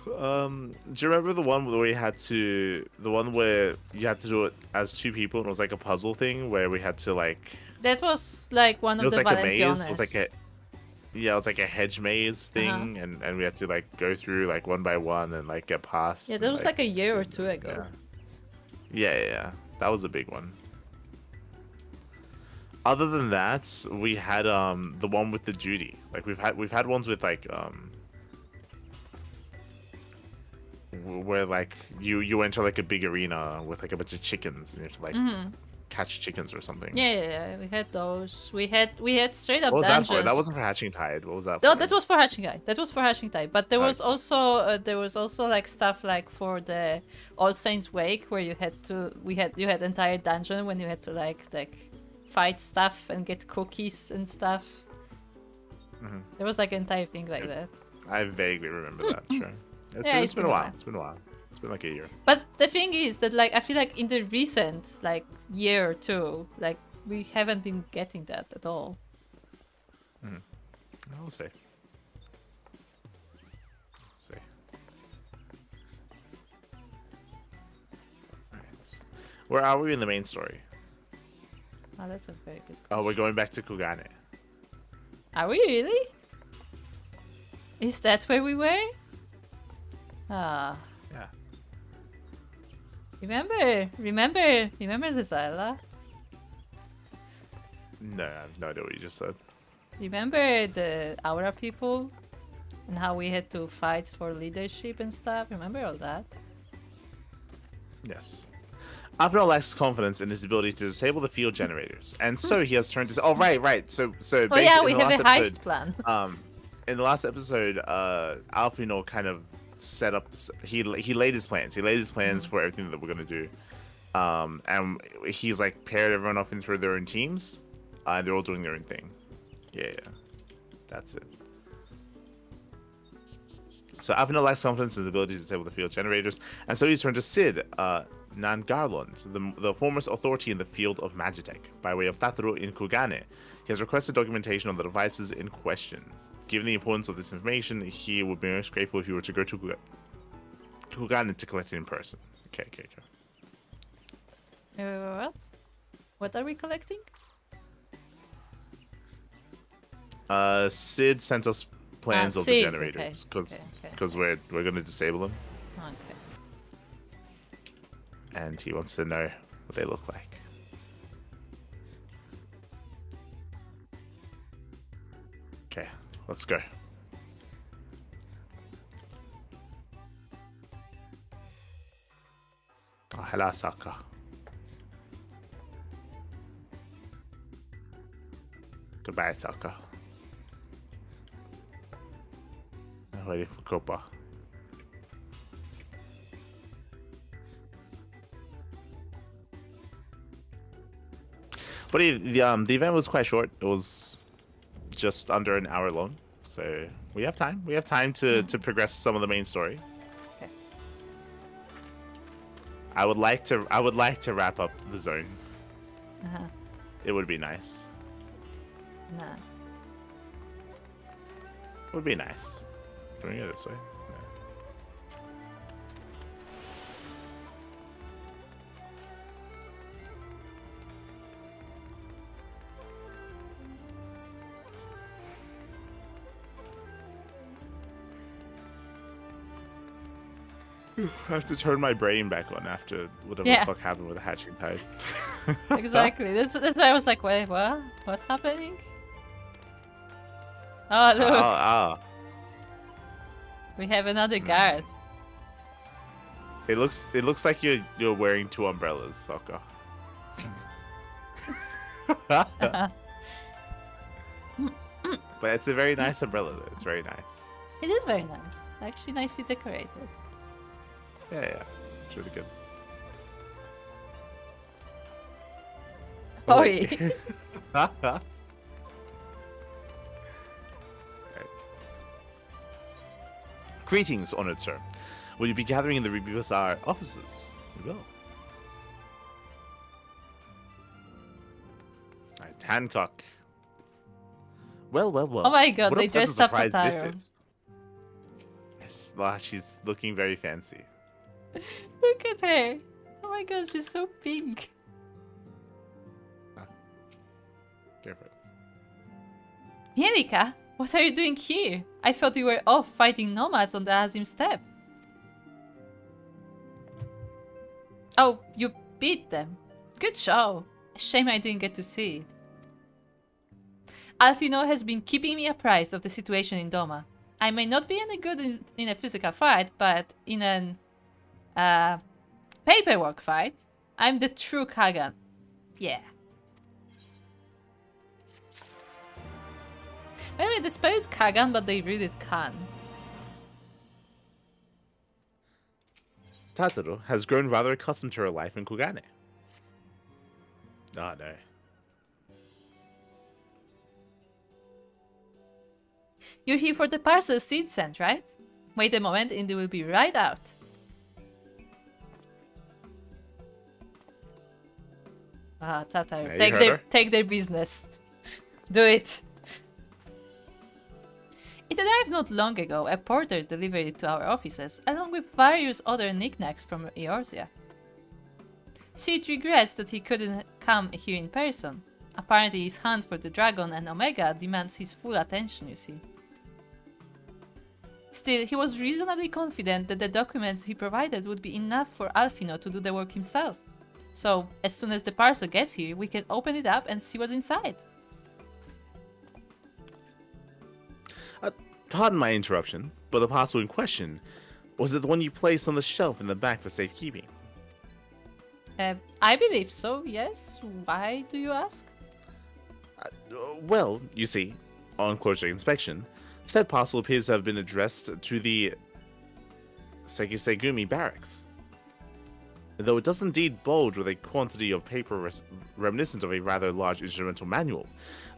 Do you remember the one where the one where you had to do it as two people and it was like a puzzle thing where we had to like, That was like one it of was the like a maze, Valentiones. it was like a, yeah, it was like a hedge maze thing, and we had to like go through like one by one and like get past. Yeah, and, that was like a year or two ago. Yeah, that was a big one. Other than that, we had the one with the duty. Like we've had ones with like where like you enter like a big arena with like a bunch of chickens and you have to like catch chickens or something. Yeah, we had those. We had straight up What was that dungeons. for? That wasn't for Hatching Tide. What was that? No, for? that was for Hatching Tide. That was for Hatching Tide. But there was also like stuff like for the All Saints Wake where you had entire dungeon when you had to like fight stuff and get cookies and stuff. There was like an entire thing like that. I vaguely remember that. Sure. It's been a while. It's been a while. It's been like a year. But the thing is that like I feel like in the recent like year or two, like we haven't been getting that at all. We'll see. See. Alright. Where are we in the main story? Oh, that's a very good. Oh, we're going back to Kugane. Are we really? Is that where we were? Ah. Yeah. Remember the Zyla? No, I have no idea what you just said. Remember the Aura people? And how we had to fight for leadership and stuff? Remember all that? Yes. Avner lacks confidence in his ability to disable the field generators, and so he has turned to. Oh, right. So Oh yeah, we in the have a last heist plan. In the last episode, Alfino kind of set up. He laid his plans. He laid his plans for everything that we're gonna do. And he's like paired everyone off into their own teams, and they're all doing their own thing. Yeah, that's it. So Avino lacks confidence in his ability to disable the field generators, and so he's turned to Sid Nangarlund, the foremost authority in the field of Magitech, by way of Tataro in Kugane. He has requested documentation on the devices in question. Given the importance of this information, he would be most grateful if he were to go to Kugane to collect it in person. Okay. What? What are we collecting? Sid sent us plans of the Sid, generators because okay. we're going to disable them, Okay. and he wants to know what they look like. Okay, let's go. Oh, hello, Saka. Goodbye, Saka. I'm waiting for Copa. But the event was quite short. It was just under an hour long, so we have time. We have time to progress some of the main story. Okay. I would like to wrap up the zone. Uh-huh. It would be nice. Nah. It would be nice. Doing it this way. I have to turn my brain back on after whatever Yeah. the fuck happened with the hatching tide. Exactly. That's why I was like, wait, what? What's happening? Oh, look. We have another guard. It looks like you're wearing two umbrellas, Sokka. But it's a very nice umbrella. Though. It's very nice. It is very nice. Actually, nicely decorated. Yeah. It's really good. Oh, wait. yeah. Right. Greetings, honored sir. Will you be gathering in the Ruby Bazaar offices? We will. Alright, Hancock. Well. Oh my god, What a they pleasant dressed up surprise this Totaro. is. Yes, she's looking very fancy. Look at her. Oh my god, she's so pink. Careful. Mielikka, what are you doing here? I thought you were off fighting nomads on the Azim steppe. Oh, you beat them. Good show. Shame I didn't get to see it. Alfino has been keeping me apprised of the situation in Doma. I may not be any good in a physical fight, but in an paperwork fight, I'm the true Kagan. Yeah. By the way, they spell it Kagan, but they read it Kan. Tataru has grown rather accustomed to her life in Kugane. Oh no. You're here for the parcel seed sent, right? Wait a moment and they will be right out. Ah, Tataru, Yeah, take their business. Do it. It arrived not long ago. A porter delivered it to our offices, along with various other knickknacks from Eorzea. Sid regrets that he couldn't come here in person. Apparently his hunt for the dragon and Omega demands his full attention, you see. Still, he was reasonably confident that the documents he provided would be enough for Alfino to do the work himself. So, as soon as the parcel gets here, we can open it up and see what's inside. Pardon my interruption, but the parcel in question, was it the one you placed on the shelf in the back for safekeeping? I believe so, yes. Why do you ask? Well, you see, on closer inspection, said parcel appears to have been addressed to the Sekisegumi barracks. Though it does indeed bulge with a quantity of paper reminiscent of a rather large instrumental manual,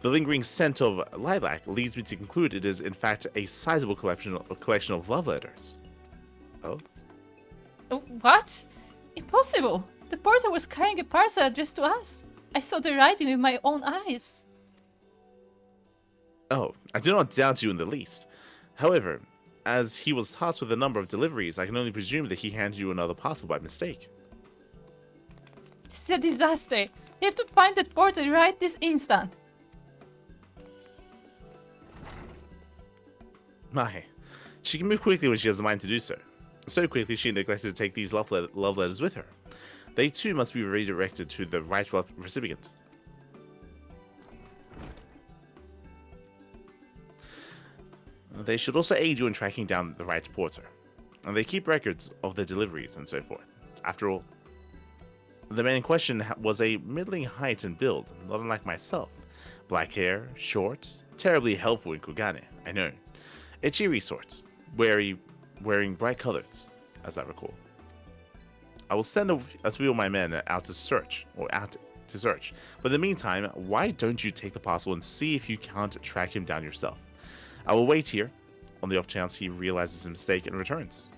the lingering scent of lilac leads me to conclude it is in fact a sizable collection of love letters. Oh? What? Impossible! The porter was carrying a parcel addressed to us. I saw the writing with my own eyes. Oh, I do not doubt you in the least. However, as he was tasked with a number of deliveries, I can only presume that he handed you another parcel by mistake. This is a disaster. We have to find that porter right this instant. My, she can move quickly when she has the mind to do so. So quickly she neglected to take these love letters with her. They too must be redirected to the right recipient. They should also aid you in tracking down the right porter. And they keep records of their deliveries and so forth. After all, the man in question was a middling height and build, not unlike myself. Black hair, short, terribly helpful in Kugane, I know. A cheery sort, wearing bright colors, as I recall. I will send a few of my men out to search. But in the meantime, why don't you take the parcel and see if you can't track him down yourself? I will wait here, on the off chance he realizes his mistake and returns.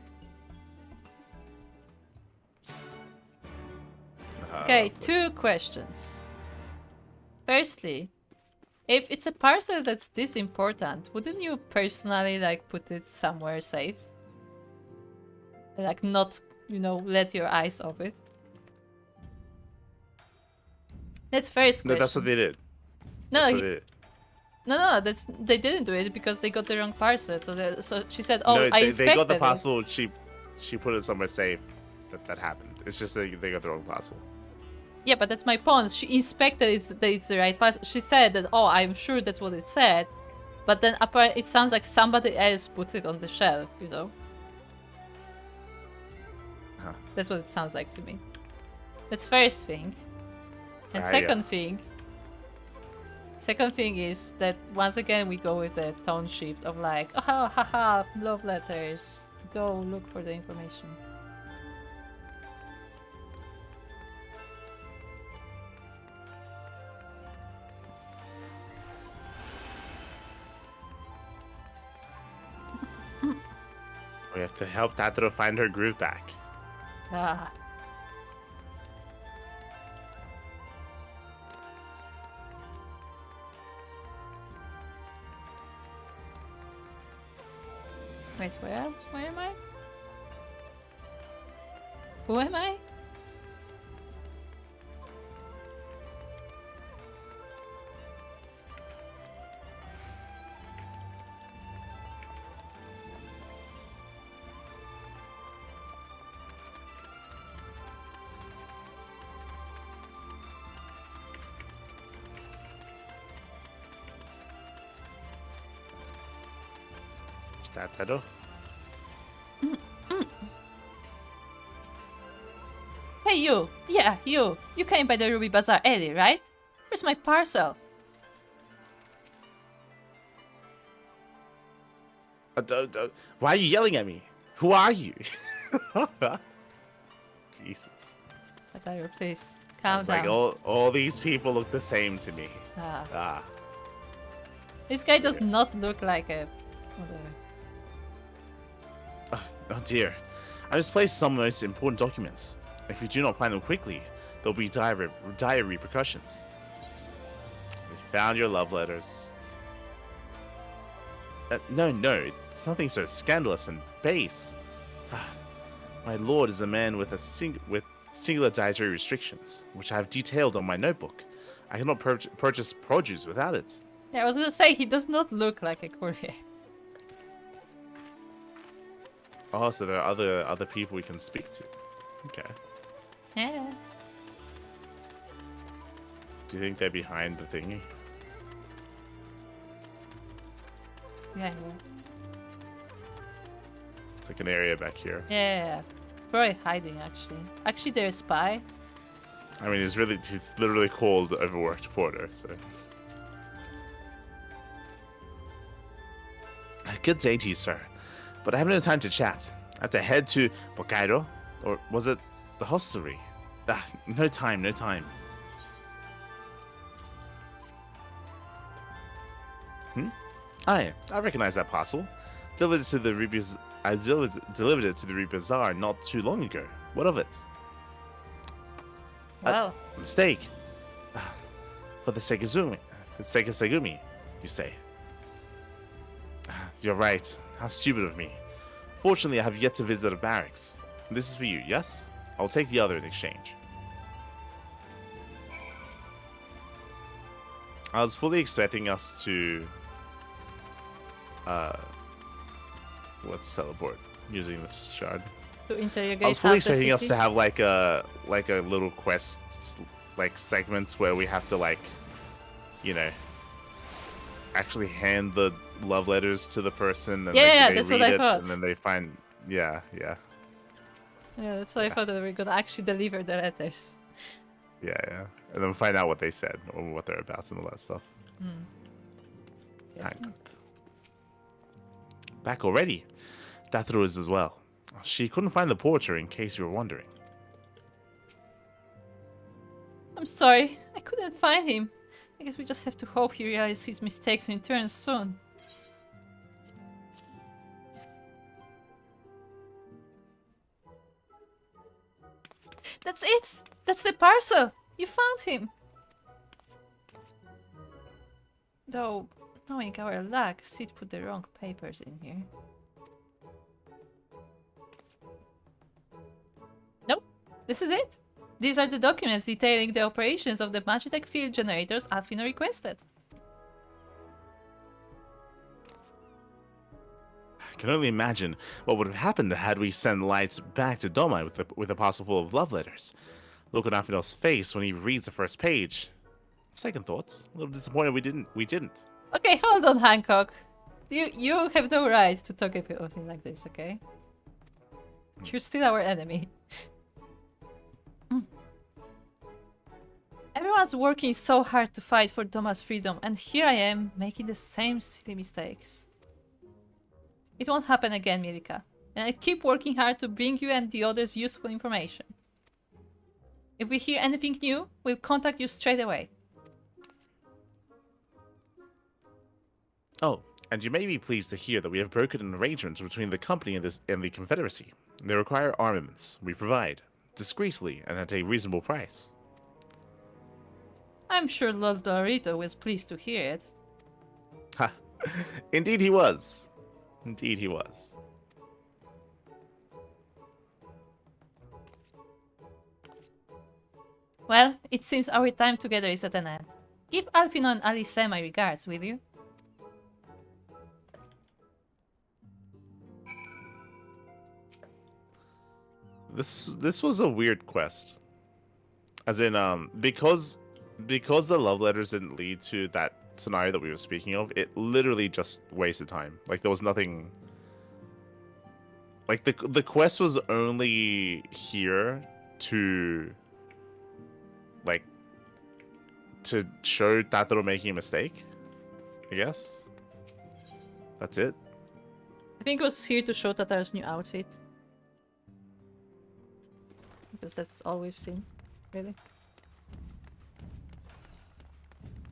Okay, 2 questions. Firstly, if it's a parcel that's this important, wouldn't you personally like put it somewhere safe? Like not, you know, let your eyes off it? That's first No, question. that's what they did. No, That's what they did. no, they didn't do it because they got the wrong parcel. So she said, "Oh, No, I they got the inspected it." parcel. She put it somewhere safe. That happened. It's just that they got the wrong parcel. Yeah, but that's my point. She inspected that it's the right parcel. She said that, "Oh, I'm sure that's what it said," but then apparently it sounds like somebody else put it on the shelf. You know. Huh. That's what it sounds like to me. That's first thing. And Yeah. second thing is that once again we go with the tone shift of like, oh, haha, love letters, to go look for the information. We have to help Tataro find her groove back. Ah. Wait, where am I? Who am I? Is that Tataro? Hey you! Yeah, you! You came by the Ruby Bazaar early, right? Where's my parcel? Why are you yelling at me? Who are you? Jesus. Ataru, please, calm It's down. like all these people look the same to me. Ah. This guy does not look like a... Whatever. Oh dear. I misplaced some most important documents. If you do not find them quickly, there'll be dire repercussions. We found your love letters. No, it's nothing so scandalous and base. My lord is a man with singular dietary restrictions, which I have detailed on my notebook. I cannot purchase produce without it. Yeah, I was gonna say, he does not look like a courier. Oh, so there are other people we can speak to. Okay. Yeah. Do you think they're behind the thingy? Yeah. It's like an area back here. Yeah. Probably hiding, actually. Actually, they're a spy. I mean, it's literally called Overworked Porter, so. Good day to you, sir. But I have no time to chat. I have to head to Bokaido, or was it the hostelry? No time. I recognize that parcel. Delivered it to the I delivered it to the Ruby Bazaar not too long ago. What of it? Wow. A mistake. For the sake of Segumi, you say. You're right. How stupid of me. Fortunately, I have yet to visit a barracks. This is for you, yes? I'll take the other in exchange. I was fully expecting us to... let's teleport using this shard. To interrogate I was fully half the expecting us city? to have like a little quest, like segments where we have to like, you know, actually hand the love letters to the person and Yeah, they that's read what I it thought. and then they find yeah. Yeah, that's why I thought that we were gonna actually deliver the letters. And then find out what they said or what they're about and all that stuff. Yes. Hancock. Back already. Tataro is as well. She couldn't find the porter, in case you were wondering. I'm sorry, I couldn't find him. I guess we just have to hope he realizes his mistakes and returns soon. That's it! That's the parcel! You found him! Though, knowing our luck, Sid put the wrong papers in here. Nope, this is it. These are the documents detailing the operations of the Magitech field generators Alfino requested. I can only imagine what would have happened had we sent lights back to Doma with a parcel full of love letters. Look on Alfino's face when he reads the first page. Second thoughts. A little disappointed we didn't. Okay, hold on, Hancock. You have no right to talk about him like this, okay? You're still our enemy. Everyone's working so hard to fight for Doma's freedom, and here I am, making the same silly mistakes. It won't happen again, Mielikka, and I'll keep working hard to bring you and the others useful information. If we hear anything new, we'll contact you straight away. Oh, and you may be pleased to hear that we have brokered an arrangement between the company and the Confederacy. They require armaments. We provide, discreetly and at a reasonable price. I'm sure Lord Dorito was pleased to hear it. Ha! Indeed he was. Indeed he was. Well, it seems our time together is at an end. Give Alfino and Alice my regards, will you? This was a weird quest. As in, because the love letters didn't lead to that scenario that we were speaking of, it literally just wasted time. Like there was nothing. Like the quest was only here to, like, to show Tataro making a mistake. I guess. That's it. I think it was here to show Tataro's new outfit. Because that's all we've seen, really.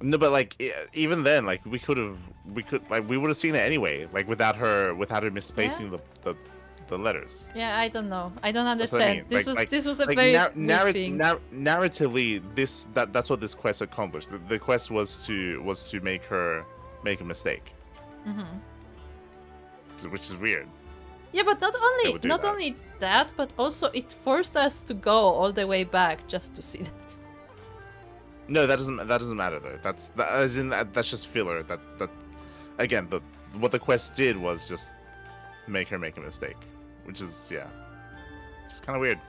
No, but like even then, like we would have seen it anyway, like without her misplacing the letters. Yeah, I don't know. I don't That's what I understand. mean. This was a very weird thing. Narratively, that's what this quest accomplished. The quest was to make her make a mistake, which is weird. Yeah, but not only that, but also it forced us to go all the way back just to see that. No, that doesn't matter though. That's just filler. That again, what the quest did was just make her make a mistake, which is it's kind of weird.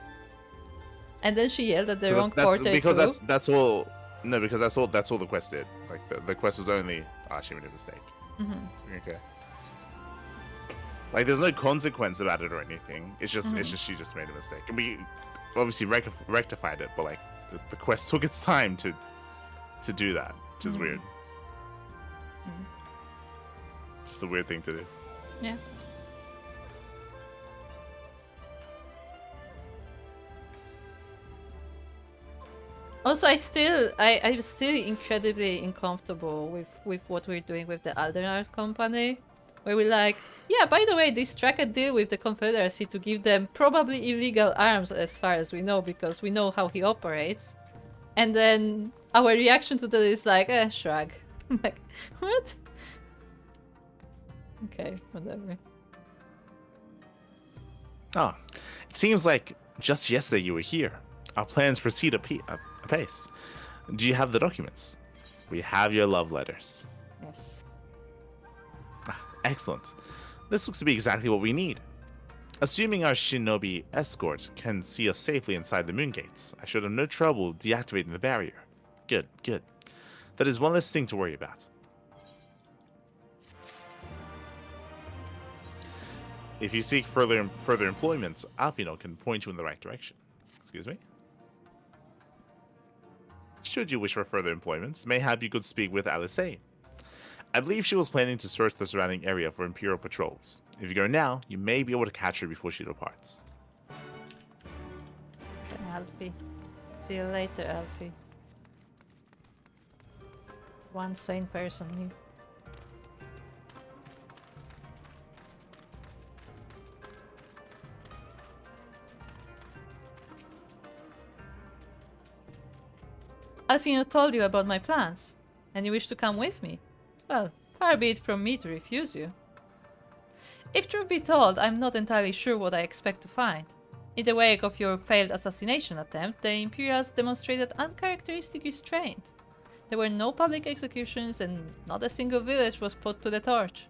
And then she yelled at the wrong portrait because that's all. No, because that's all the quest did. Like the quest was only she made a mistake. Okay. Like there's no consequence about it or anything. It's just she just made a mistake, and we obviously rectified it. But like the quest took its time to do that, which is weird. Just a weird thing to do. Yeah. Also, I'm still incredibly uncomfortable with what we're doing with the Aldernar company. Where we're like, yeah, by the way, they struck a deal with the Confederacy to give them probably illegal arms as far as we know, because we know how he operates. And then our reaction to that is like, shrug. Like, what? Okay, whatever. Oh, it seems like just yesterday you were here. Our plans proceed apace. Do you have the documents? We have your love letters. Yes. Excellent. This looks to be exactly what we need. Assuming our shinobi escort can see us safely inside the moon gates, I should have no trouble deactivating the barrier. Good, good. That is one less thing to worry about. If you seek further employments, Alfino can point you in the right direction. Excuse me? Should you wish for further employments, mayhap you could speak with Alice. I believe she was planning to search the surrounding area for Imperial patrols. If you go now, you may be able to catch her before she departs. Okay, Alfie. See you later, Alfie. One sane person here. Alfino told you about my plans, and you wish to come with me. Well, far be it from me to refuse you. If truth be told, I'm not entirely sure what I expect to find. In the wake of your failed assassination attempt, the Imperials demonstrated uncharacteristic restraint. There were no public executions and not a single village was put to the torch.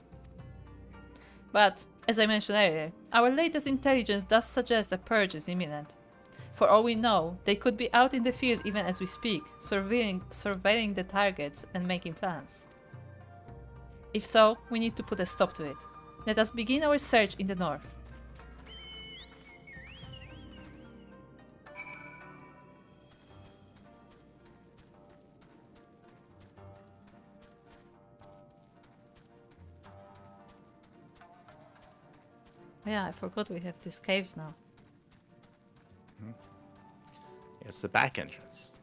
But, as I mentioned earlier, our latest intelligence does suggest a purge is imminent. For all we know, they could be out in the field even as we speak, surveilling the targets and making plans. If so, we need to put a stop to it. Let us begin our search in the north. Yeah, I forgot we have these caves now. It's the back entrance.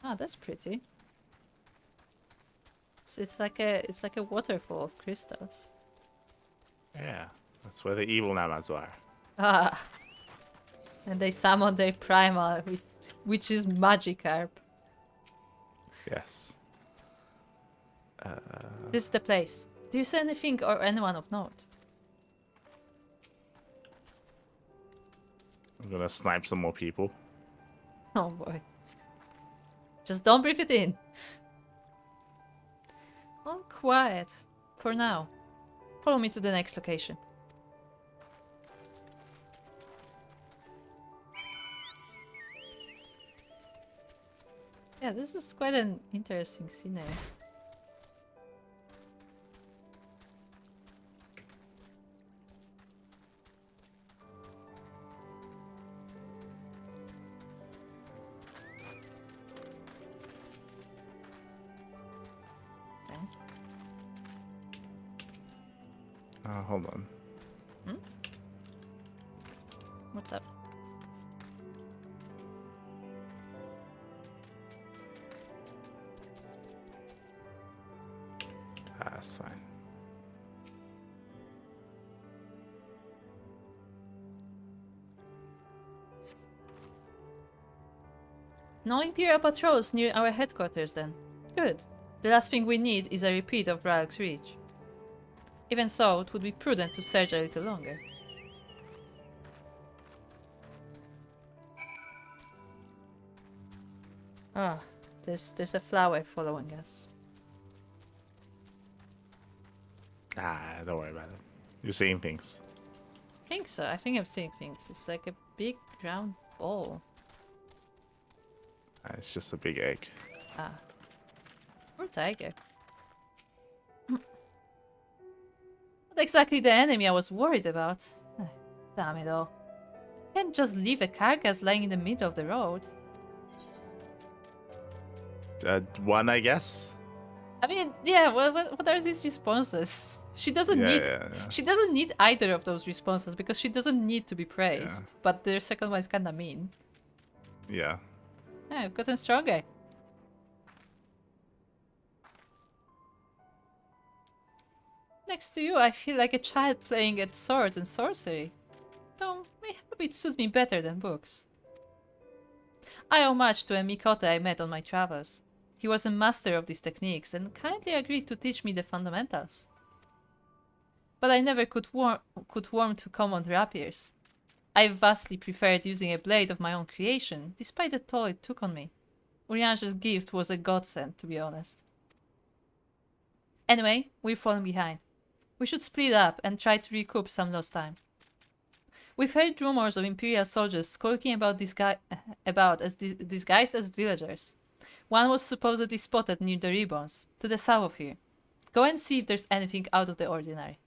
Ah, that's pretty. It's like a waterfall of crystals. Yeah, that's where the evil Namads are. Ah, and they summon their primal, which is Magikarp. Yes. This is the place. Do you see anything or anyone of note? I'm gonna snipe some more people. Oh boy. Just don't breathe it in. All quiet. For now. Follow me to the next location. Yeah, this is quite an interesting scenery. Hold on. What's up? That's fine. No Imperial patrols near our headquarters then. Good. The last thing we need is a repeat of Ralk's Reach. Even so, it would be prudent to search a little longer. Ah, there's a flower following us. Don't worry about it. You're seeing things. I think so. I think I'm seeing things. It's like a big round ball. It's just a big egg. Ah. Poor tiger. Not exactly the enemy I was worried about. Damn it all. Can't just leave a carcass lying in the middle of the road. One, I guess. I mean, yeah. What are these responses? She doesn't need. She doesn't need either of those responses because she doesn't need to be praised. Yeah. But their second one is kinda mean. Yeah. Yeah, I've gotten stronger. Next to you, I feel like a child playing at swords and sorcery. Though, I hope it suits me better than books. I owe much to a Mikote I met on my travels. He was a master of these techniques and kindly agreed to teach me the fundamentals. But I never could warm to common rapiers. I vastly preferred using a blade of my own creation, despite the toll it took on me. Urianger's gift was a godsend, to be honest. Anyway, we're falling behind. We should split up and try to recoup some lost time. We've heard rumors of Imperial soldiers skulking about disguised as villagers. One was supposedly spotted near the ribbons, to the south of here. Go and see if there's anything out of the ordinary.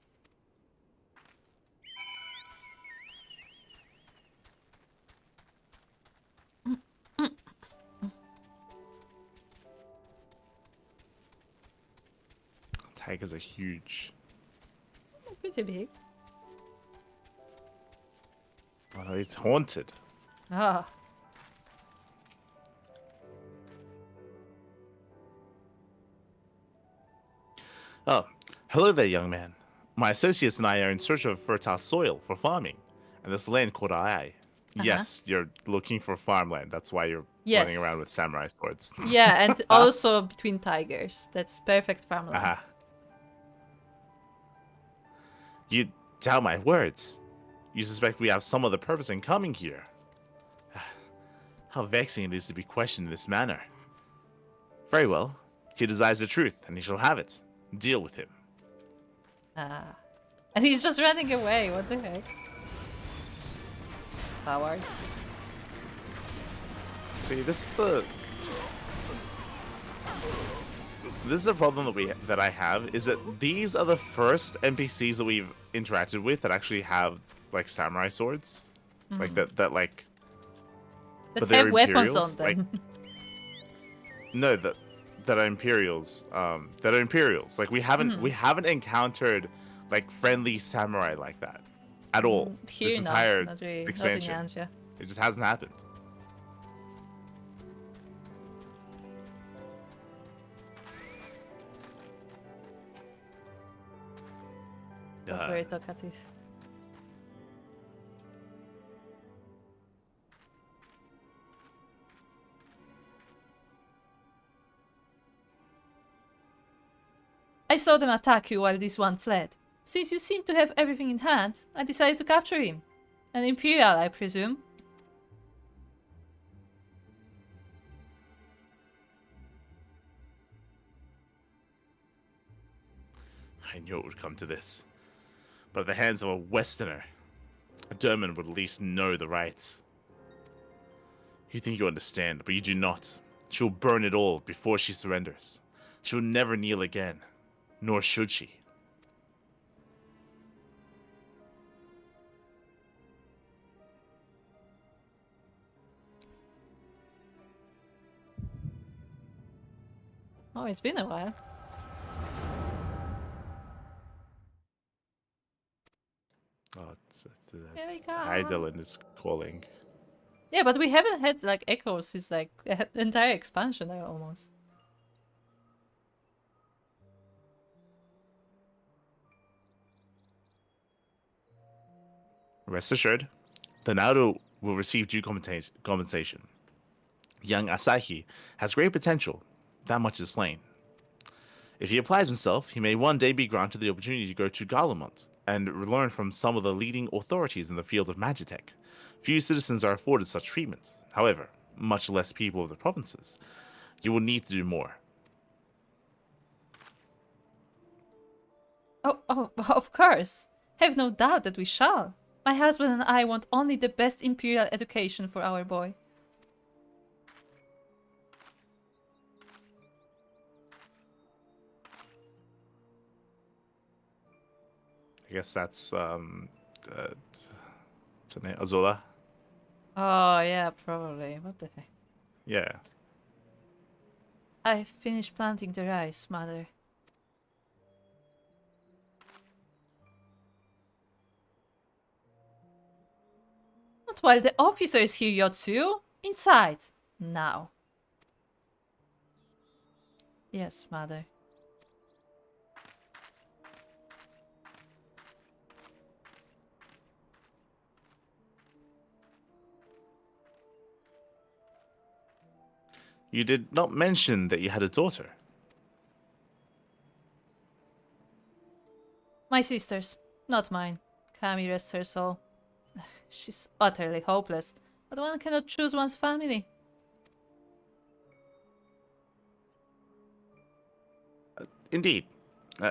Tigers are huge. Pretty big. Oh, no, it's haunted. Ah. Oh, hello there, young man. My associates and I are in search of fertile soil for farming, and this land caught our eye. Yes, you're looking for farmland. That's why you're running Yes. around with samurai swords. Yeah, and also between tigers. That's perfect farmland. Aha. You doubt my words. You suspect we have some other purpose in coming here. How vexing it is to be questioned in this manner. Very well. He desires the truth, and he shall have it. Deal with him. Ah. And he's just running away. What the heck? Howard. See, this is the problem that I have, is that these are the first NPCs that we've interacted with that actually have like samurai swords, like that like. That but they're have weapons on Imperials, them. like, no, that are Imperials. That are Imperials. Like we haven't encountered like friendly samurai like that at all. Here, This entire not really. expansion, Not in Yansha. it just hasn't happened. Not very talkative. I saw them attack you while this one fled. Since you seem to have everything in hand, I decided to capture him. An Imperial, I presume. I knew it would come to this. But at the hands of a Westerner, a German would at least know the rights. You think you understand, but you do not. She will burn it all before she surrenders. She will never kneel again, nor should she. Oh, it's been a while. Oh, Mielikka. Heidelin is calling. Yeah, but we haven't had like echoes since like the entire expansion almost. Rest assured, the Naruto will receive due compensation. Young Asahi has great potential, that much is plain. If he applies himself, he may one day be granted the opportunity to go to Galamont and learn from some of the leading authorities in the field of magitech. Few citizens are afforded such treatment, however, much less people of the provinces. You will need to do more. Oh, of course. Have no doubt that we shall. My husband and I want only the best Imperial education for our boy. I guess that's what's her name? Azula? Oh, yeah, probably. What the heck? Yeah. I finished planting the rice, mother. Not while the officer is here, Yotsu. Inside. Now. Yes, mother. You did not mention that you had a daughter. My sister's, not mine. Kami rests her soul. She's utterly hopeless, but one cannot choose one's family. Indeed.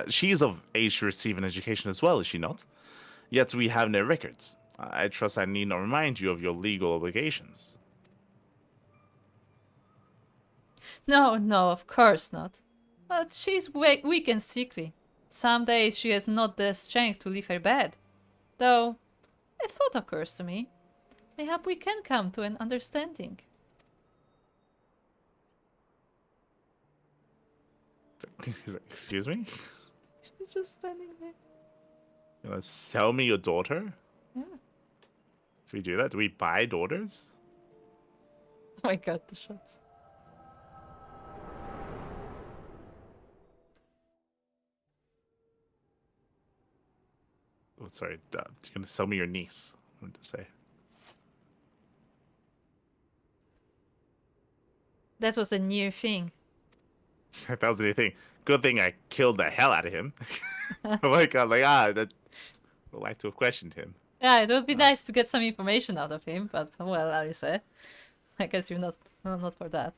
She is of age to receive an education as well, is she not? Yet we have no records. I trust I need not remind you of your legal obligations. No, of course not. But she's weak and sickly. Some days she has not the strength to leave her bed. Though, a thought occurs to me. Mayhap we can come to an understanding. Excuse me? She's just standing there. You want to sell me your daughter? Yeah. Do we do that? Do we buy daughters? Oh my god, the shots. Oh, sorry. You're going to sell me your niece. What did I say? That was a near thing. That was the thing. Good thing I killed the hell out of him. That I'd like to have questioned him. Yeah, it would be nice to get some information out of him, but well, Alice, I guess you're not for that.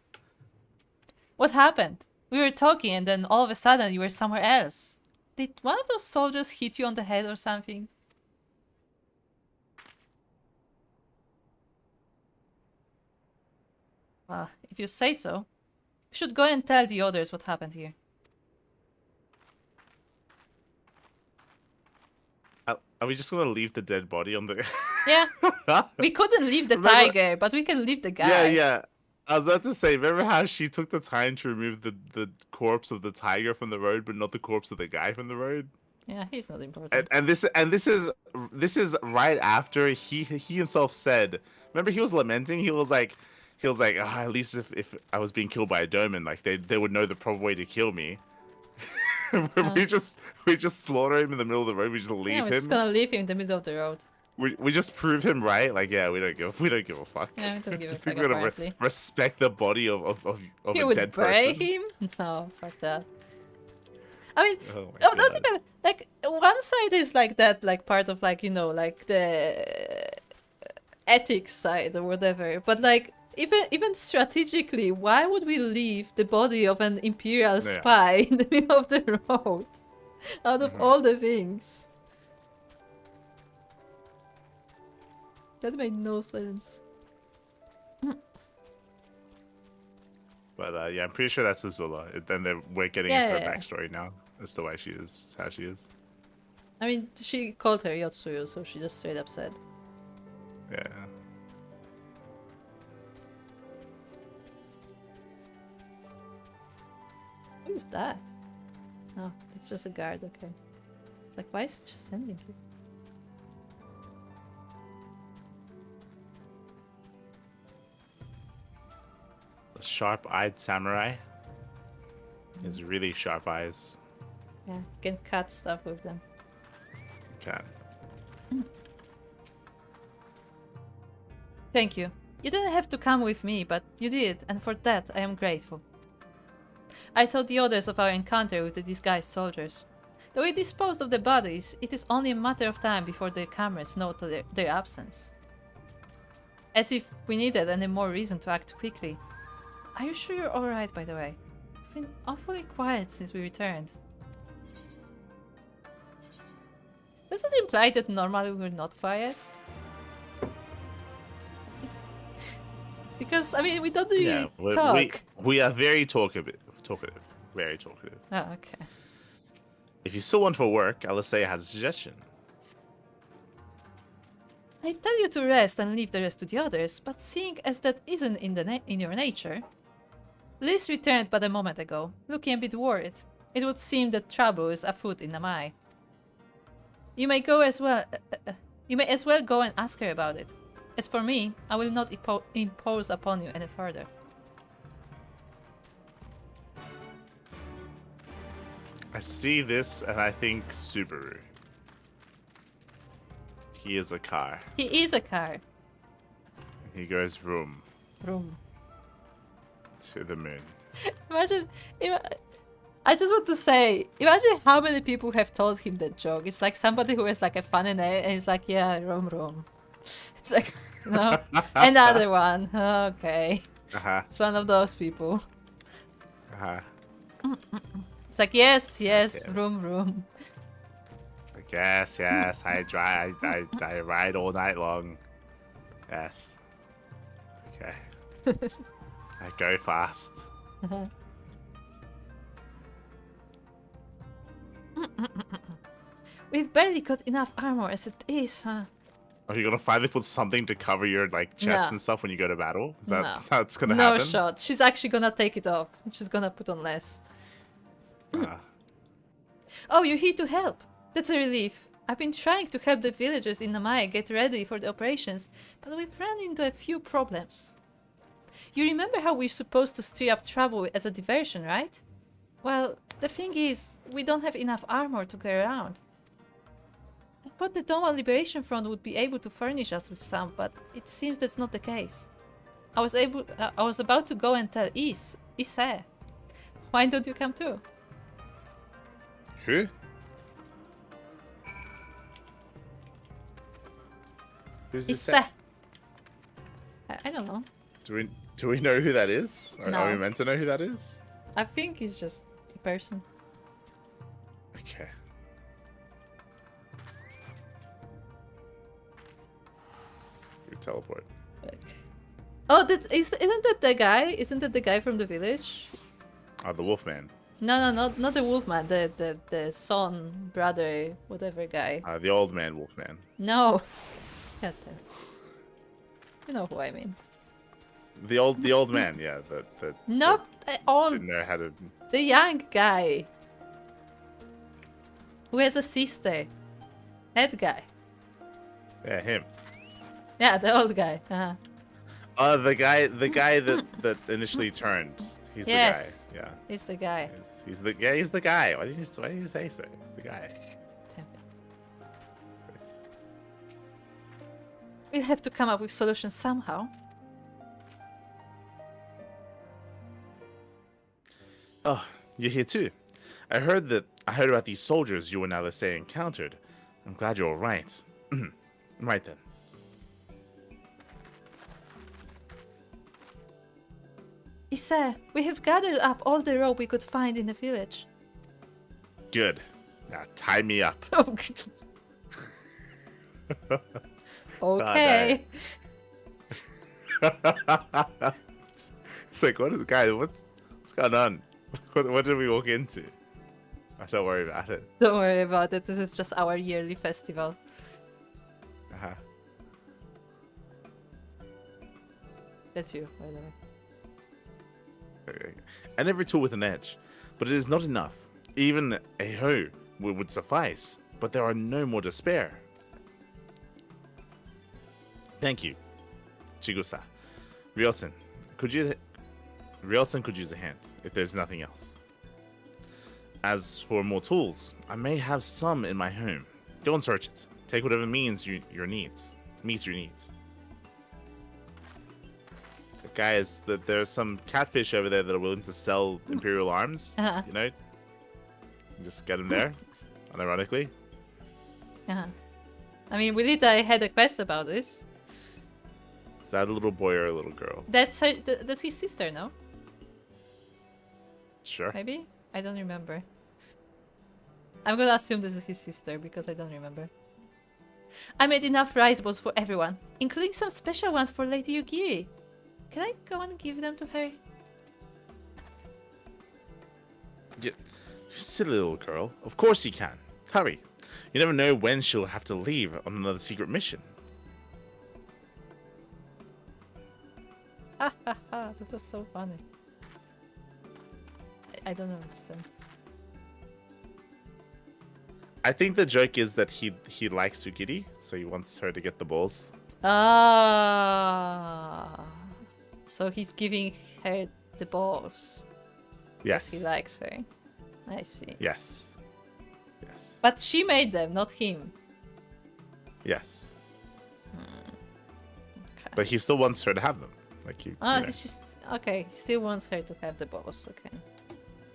What happened? We were talking and then all of a sudden you were somewhere else. Did one of those soldiers hit you on the head or something? Well, if you say so, we should go and tell the others what happened here. Are we just gonna leave the dead body on the? Yeah, we couldn't leave the Remember- tiger, but we can leave the guy. Yeah. I was about to say, remember how she took the time to remove the corpse of the tiger from the road, but not the corpse of the guy from the road? Yeah, he's not important. And this is right after he himself said. Remember, he was lamenting. He was like, at least if I was being killed by a doman, like they would know the proper way to kill me. we just slaughter him in the middle of the road. We just leave Yeah, we're him. just gonna leave him in the middle of the road. We just prove him right. Like, yeah, we don't give a fuck. Yeah, we don't give a You think fuck, we're gonna apparently. respect the body of You a would dead bury person? him? No, fuck that. I mean, Oh my not God. even like one side is like that, like part of like like the ethics side or whatever. But like even strategically, why would we leave the body of an imperial spy in the middle of the road? Out of all the things, that made no sense. But yeah, I'm pretty sure that's Azula. Then we're getting Yeah, into her yeah, yeah. backstory now. That's the way she is, how she is. I mean, she called her Yotsuyu, so she just straight up said. Yeah. Who's that? Oh, it's just a guard, okay. It's like, why is it just sending you? A sharp-eyed samurai. He has really sharp eyes. Yeah, you can cut stuff with them. Can. Thank you. You didn't have to come with me, but you did, and for that I am grateful. I told the others of our encounter with the disguised soldiers. Though we disposed of the bodies, it is only a matter of time before their comrades note their absence. As if we needed any more reason to act quickly. Are you sure you're alright, by the way? You've been awfully quiet since we returned. Does that imply that normally we're not quiet? Because, I mean, we don't really talk. We are very talkative. Very talkative. Oh, okay. If you still want for work, Alicia has a suggestion. I tell you to rest and leave the rest to the others, but seeing as that isn't in your nature... Liz returned but a moment ago, looking a bit worried. It would seem that trouble is afoot in Namai. You may go as well... you may as well go and ask her about it. As for me, I will not impose upon you any further. I see this and I think Subaru. He is a car. He is a car. He goes vroom Room. to the moon. Imagine... I just want to say, imagine how many people have told him that joke. It's like somebody who has like a funny name and he's like, yeah, room. It's like, no, another one. Okay. Uh-huh. It's one of those people. Uh-huh. It's like, yes, Okay. room. Like, yes, I ride all night long. Yes. Okay. I go fast. We've barely got enough armor as it is, huh? Are you gonna finally put something to cover your like chest No. and stuff when you go to battle? Is that No. how it's gonna No happen? shot. She's actually gonna take it off. She's gonna put on less. Oh, you're here to help. That's a relief. I've been trying to help the villagers in Namaya get ready for the operations, but we've run into a few problems. You remember how we're supposed to stir up trouble as a diversion, right? Well, the thing is, we don't have enough armor to go around. I thought the Doma Liberation Front would be able to furnish us with some, but it seems that's not the case. I was about to go and tell Ise. Why don't you come too? Who? Who's this? Ise. I don't know. Do we know who that is? No. Are we meant to know who that is? I think it's just a person. Okay. You teleport. Oh, isn't that the guy? Isn't that the guy from the village? Oh, the Wolfman. No, not the wolfman. The son, brother, whatever guy. The old man Wolfman. No. God damn. You know who I mean. The old man, yeah. Not that on didn't know how to. the young guy who has a sister. That guy. Yeah, him. Yeah, the old guy. The guy that initially turned. He's Yes. the guy. Yeah. He's the guy. He's the guy. Why did you say so? He's the guy. Damn it. It's- We'll have to come up with solutions somehow. Oh, you're here too. I heard about these soldiers you and Alice encountered. I'm glad you're all right. Right then. Ise, we have gathered up all the rope we could find in the village. Good. Now tie me up. Okay. It's like, what's going on? What did we walk into? Don't worry about it. Don't worry about it. This is just our yearly festival. Uh-huh. That's you, by the way. Okay. And every tool with an edge, but it is not enough. Even a hoe would suffice, but there are no more to spare. Thank you, Chigusa. Ryelson could use a hand if there's nothing else. As for more tools, I may have some in my home. Go and search it. Take whatever meets your needs. So guys, there's some catfish over there that are willing to sell Imperial arms. Uh-huh. You know, just get them there. Unironically. I mean, I had a quest about this. Is that a little boy or a little girl? That's his sister, no? Sure. Maybe? I don't remember. I'm gonna assume this is his sister because I don't remember. I made enough rice balls for everyone, including some special ones for Lady Yugiri. Can I go and give them to her? Yeah. You silly little girl. Of course you can. Hurry. You never know when she'll have to leave on another secret mission. Ha ha ha, that was so funny. I don't understand. I think the joke is that he likes Sugiri, so he wants her to get the balls. Ah, so he's giving her the balls. Yes. He likes her. I see. Yes. Yes. But she made them, not him. Yes. Okay. But he still wants her to have them. Like you. Ah, you know. he's just okay. He still wants her to have the balls. Okay,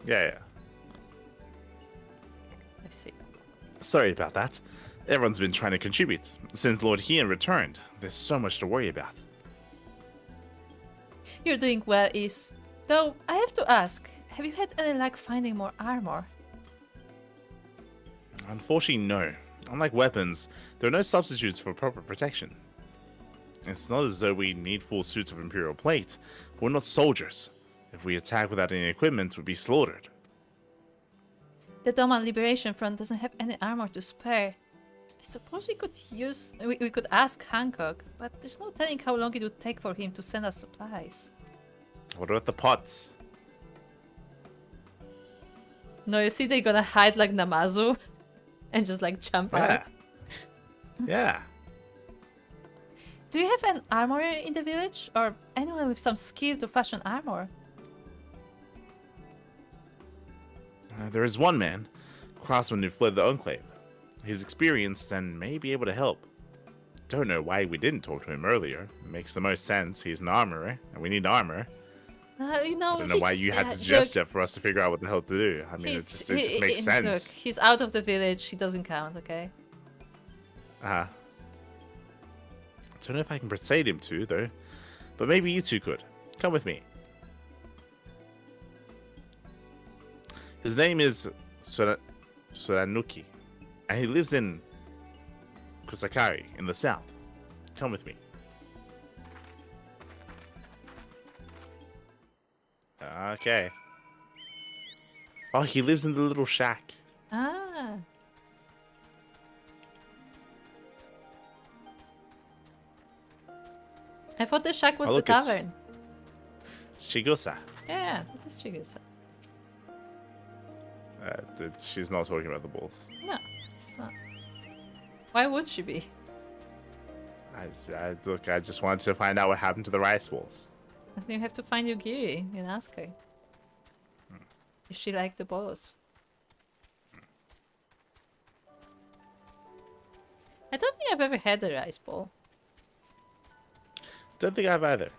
Yeah. I see. Sorry about that. Everyone's been trying to contribute. Since Lord Heian returned, there's so much to worry about. You're doing well, Is. Though, I have to ask, have you had any luck finding more armor? Unfortunately, no. Unlike weapons, there are no substitutes for proper protection. It's not as though we need full suits of Imperial plate, but we're not soldiers. If we attack without any equipment, we'd be slaughtered. The Doman Liberation Front doesn't have any armor to spare. I suppose we could ask Hancock, but there's no telling how long it would take for him to send us supplies. What about the pots? No, you see they're gonna hide like Namazu and just like jump out. Yeah. Do you have an armorer in the village? Or anyone with some skill to fashion armor? There is one man, craftsman who fled the Enclave. He's experienced and may be able to help. don't know why we didn't talk to him earlier. It makes the most sense. He's an armorer, and we need armor. You know, I don't know why you had to suggest it for us to figure out what the hell to do. I mean, it just makes sense. Look, he's out of the village. He doesn't count, okay? I don't know if I can persuade him to, though. But maybe you two could. Come with me. His name is Suranuki, and he lives in Kusakari in the south. Come with me. Okay. Oh, he lives in the little shack. Ah. I thought the shack was the look, it's tavern. Shigusa. Yeah, that is Chigusa. She's not talking about the balls. No, she's not. Why would she be? Look, I just wanted to find out what happened to the rice balls. I think you have to find Yugiri and ask her. If she liked the balls. I don't think I've ever had a rice ball. Don't think I have either.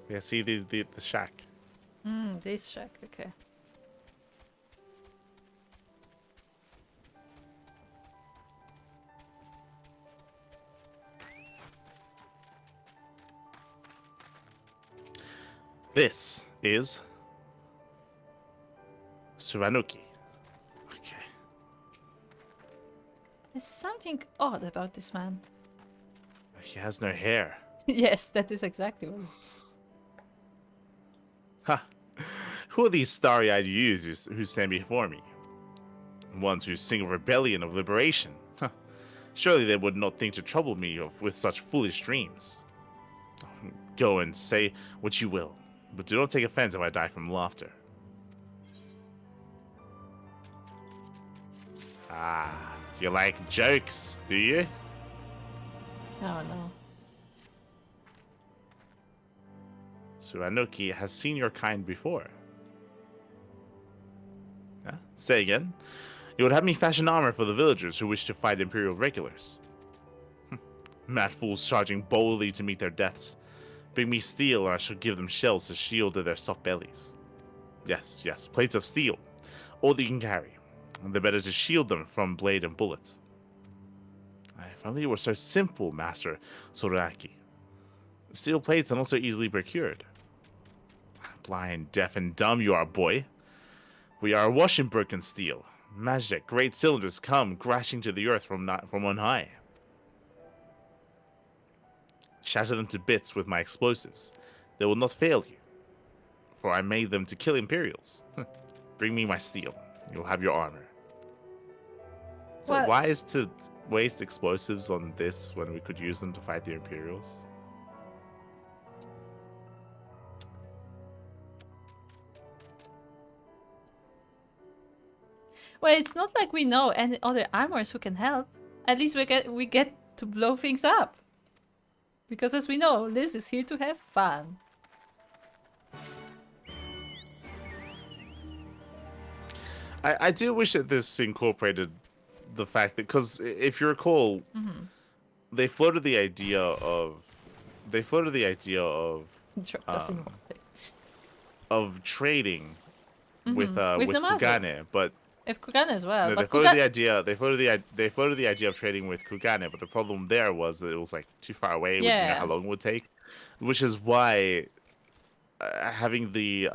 Yeah, see the shack. This shack, okay. This is Suranuki. Okay. There's something odd about this man. He has no hair. Yes, that is exactly what. Ha! Who are these starry-eyed youths who stand before me? Ones who sing of rebellion, of liberation. Huh. Surely they would not think to trouble me with such foolish dreams. Go and say what you will, but do not take offense if I die from laughter. Ah, you like jokes, do you? Oh no. Suranuki has seen your kind before. Huh? Say again. You would have me fashion armor for the villagers who wish to fight Imperial regulars. Mad fools charging boldly to meet their deaths. Bring me steel or I shall give them shells to shield their soft bellies. Yes, yes, plates of steel. All that you can carry. The better to shield them from blade and bullet. If only you were so simple, Master Soraki. Steel plates are not so easily procured. Blind, deaf, and dumb you are, boy. We are awash in broken steel. Magic, great cylinders come crashing to the earth from on high. Shatter them to bits with my explosives. They will not fail you, for I made them to kill Imperials. Bring me my steel. You'll have your armor. So Well, why is to waste explosives on this when we could use them to fight the Imperials? well, it's not like we know any other armors who can help. At least we get to blow things up. Because as we know, Liz is here to have fun. I do wish that this incorporated the fact that, because if you recall, they floated the idea of of trading with Kugane, but if Kugane as well. no, But they floated the idea. They floated the idea of trading with Kugane, but the problem there was that it was like too far away. You know how long it would take, which is why having the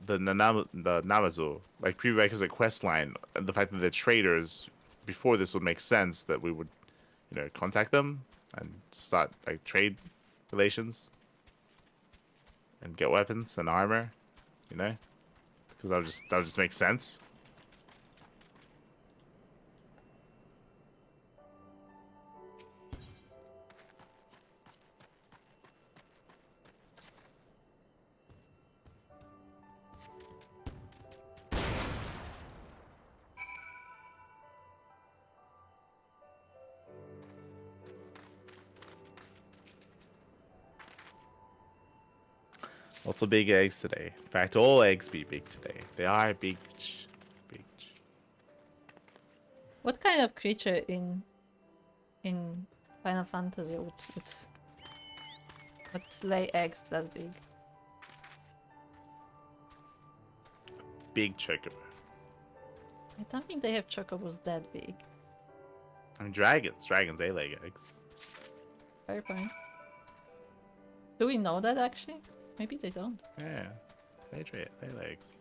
Namazu like prerequisite quest line, and the fact that they're traders before this would make sense that we would, contact them and start like trade relations and get weapons and armor, because that would just make sense. Lots of big eggs today. In fact, all eggs be big today. They are big. Big. What kind of creature in Final Fantasy would lay eggs that big? Big chocobo. I don't think they have chocobos that big. I mean, dragons. Dragons, they lay eggs. Fair point. Do we know that actually? Maybe they don't. Yeah. They lay eggs.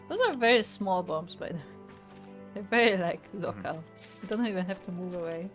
Those are very small bombs, by the way. They're very, like, local. You don't even have to move away.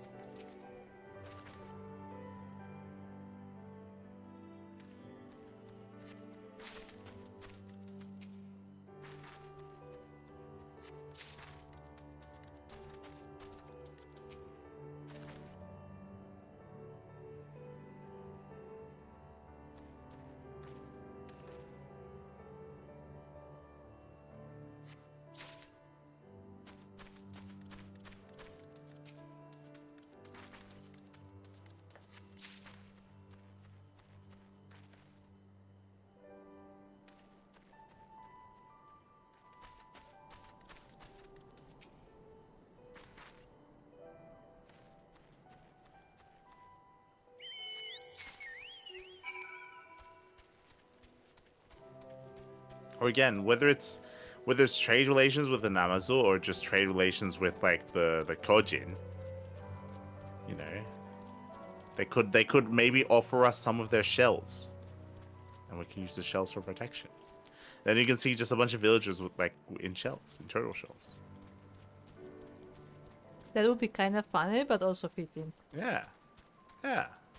Or again, whether it's trade relations with the Namazu or just trade relations with like the Kojin, you know, they could maybe offer us some of their shells, and we can use the shells for protection. Then you can see just a bunch of villagers with like in shells, in turtle shells. That would be kind of funny, but also fitting. Yeah,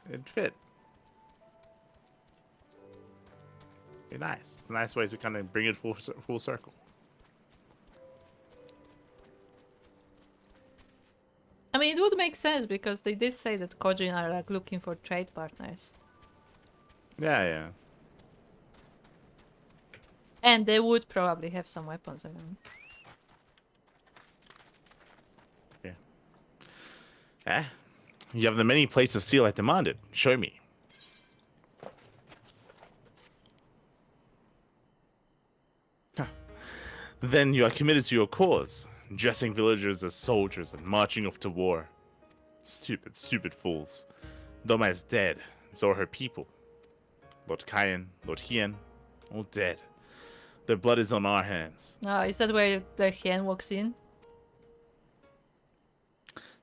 it'd fit. Be nice. It's a nice way to kind of bring it full circle. I mean, it would make sense because they did say that Kojin are like looking for trade partners. Yeah. And they would probably have some weapons around. Yeah. You have the many plates of steel I demanded. Show me. Then you are committed to your cause, dressing villagers as soldiers and marching off to war. Stupid fools. Doma is dead, and so are her people. Lord Kayan, Lord Hien, all dead. Their blood is on our hands. Oh, is that where the Hien walks in?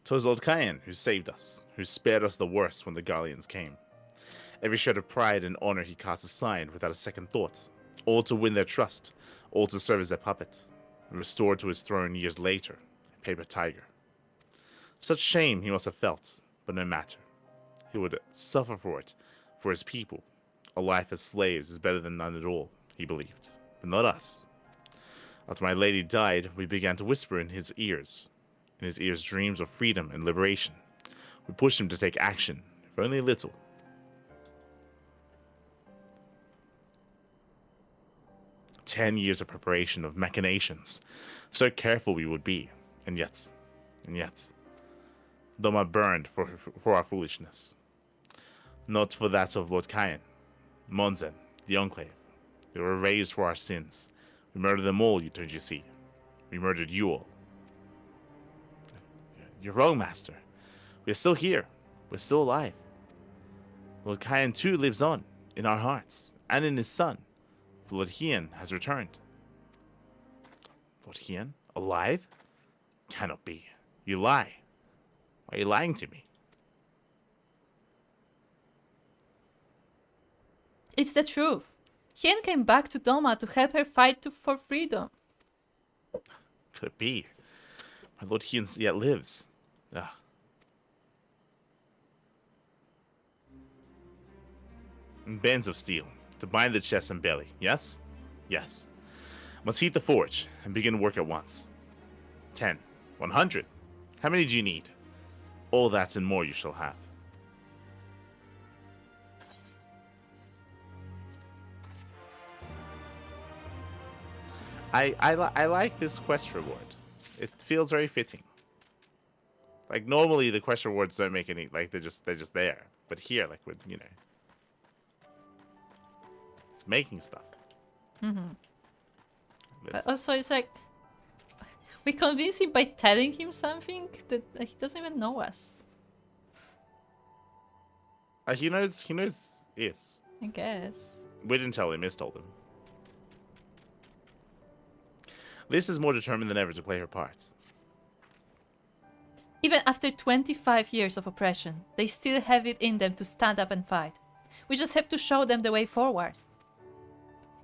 'Twas Lord Kayan who saved us, who spared us the worst when the Garleans came. Every shred of pride and honor he cast aside without a second thought, all to win their trust, all to serve as their puppet, and restored to his throne years later, a paper tiger. Such shame he must have felt, but no matter. He would suffer for it, for his people. A life as slaves is better than none at all, he believed, but not us. After my lady died, we began to whisper in his ears dreams of freedom and liberation. We pushed him to take action, if only a little. 10 years of preparation, of machinations. So careful we would be, and yet, Doma burned for our foolishness. Not for that of Lord Kayan, Monzen, the Enclave. They were raised for our sins. We murdered them all, don't you see? We murdered you all. You're wrong, Master. We're still here. We're still alive. Lord Kayan too lives on, in our hearts, and in his son. Lord Hien has returned. Lord Hien? Alive? Cannot be. You lie. Why are you lying to me? It's the truth. Hien came back to Doma to help her fight for freedom. Could be. My Lord Hien yet lives. Bands of steel, to bind the chest and belly, yes? Yes. Must heat the forge, and begin work at once. 10. 100. How many do you need? All that and more you shall have. I like this quest reward. It feels very fitting. Like normally the quest rewards don't make any, like they're just there. But here, like with it's making stuff. But also, it's like we convince him by telling him something that he doesn't even know us. He knows. Yes. I guess. We didn't tell him. Miss told him. Liz is more determined than ever to play her part. Even after 25 years of oppression, they still have it in them to stand up and fight. We just have to show them the way forward.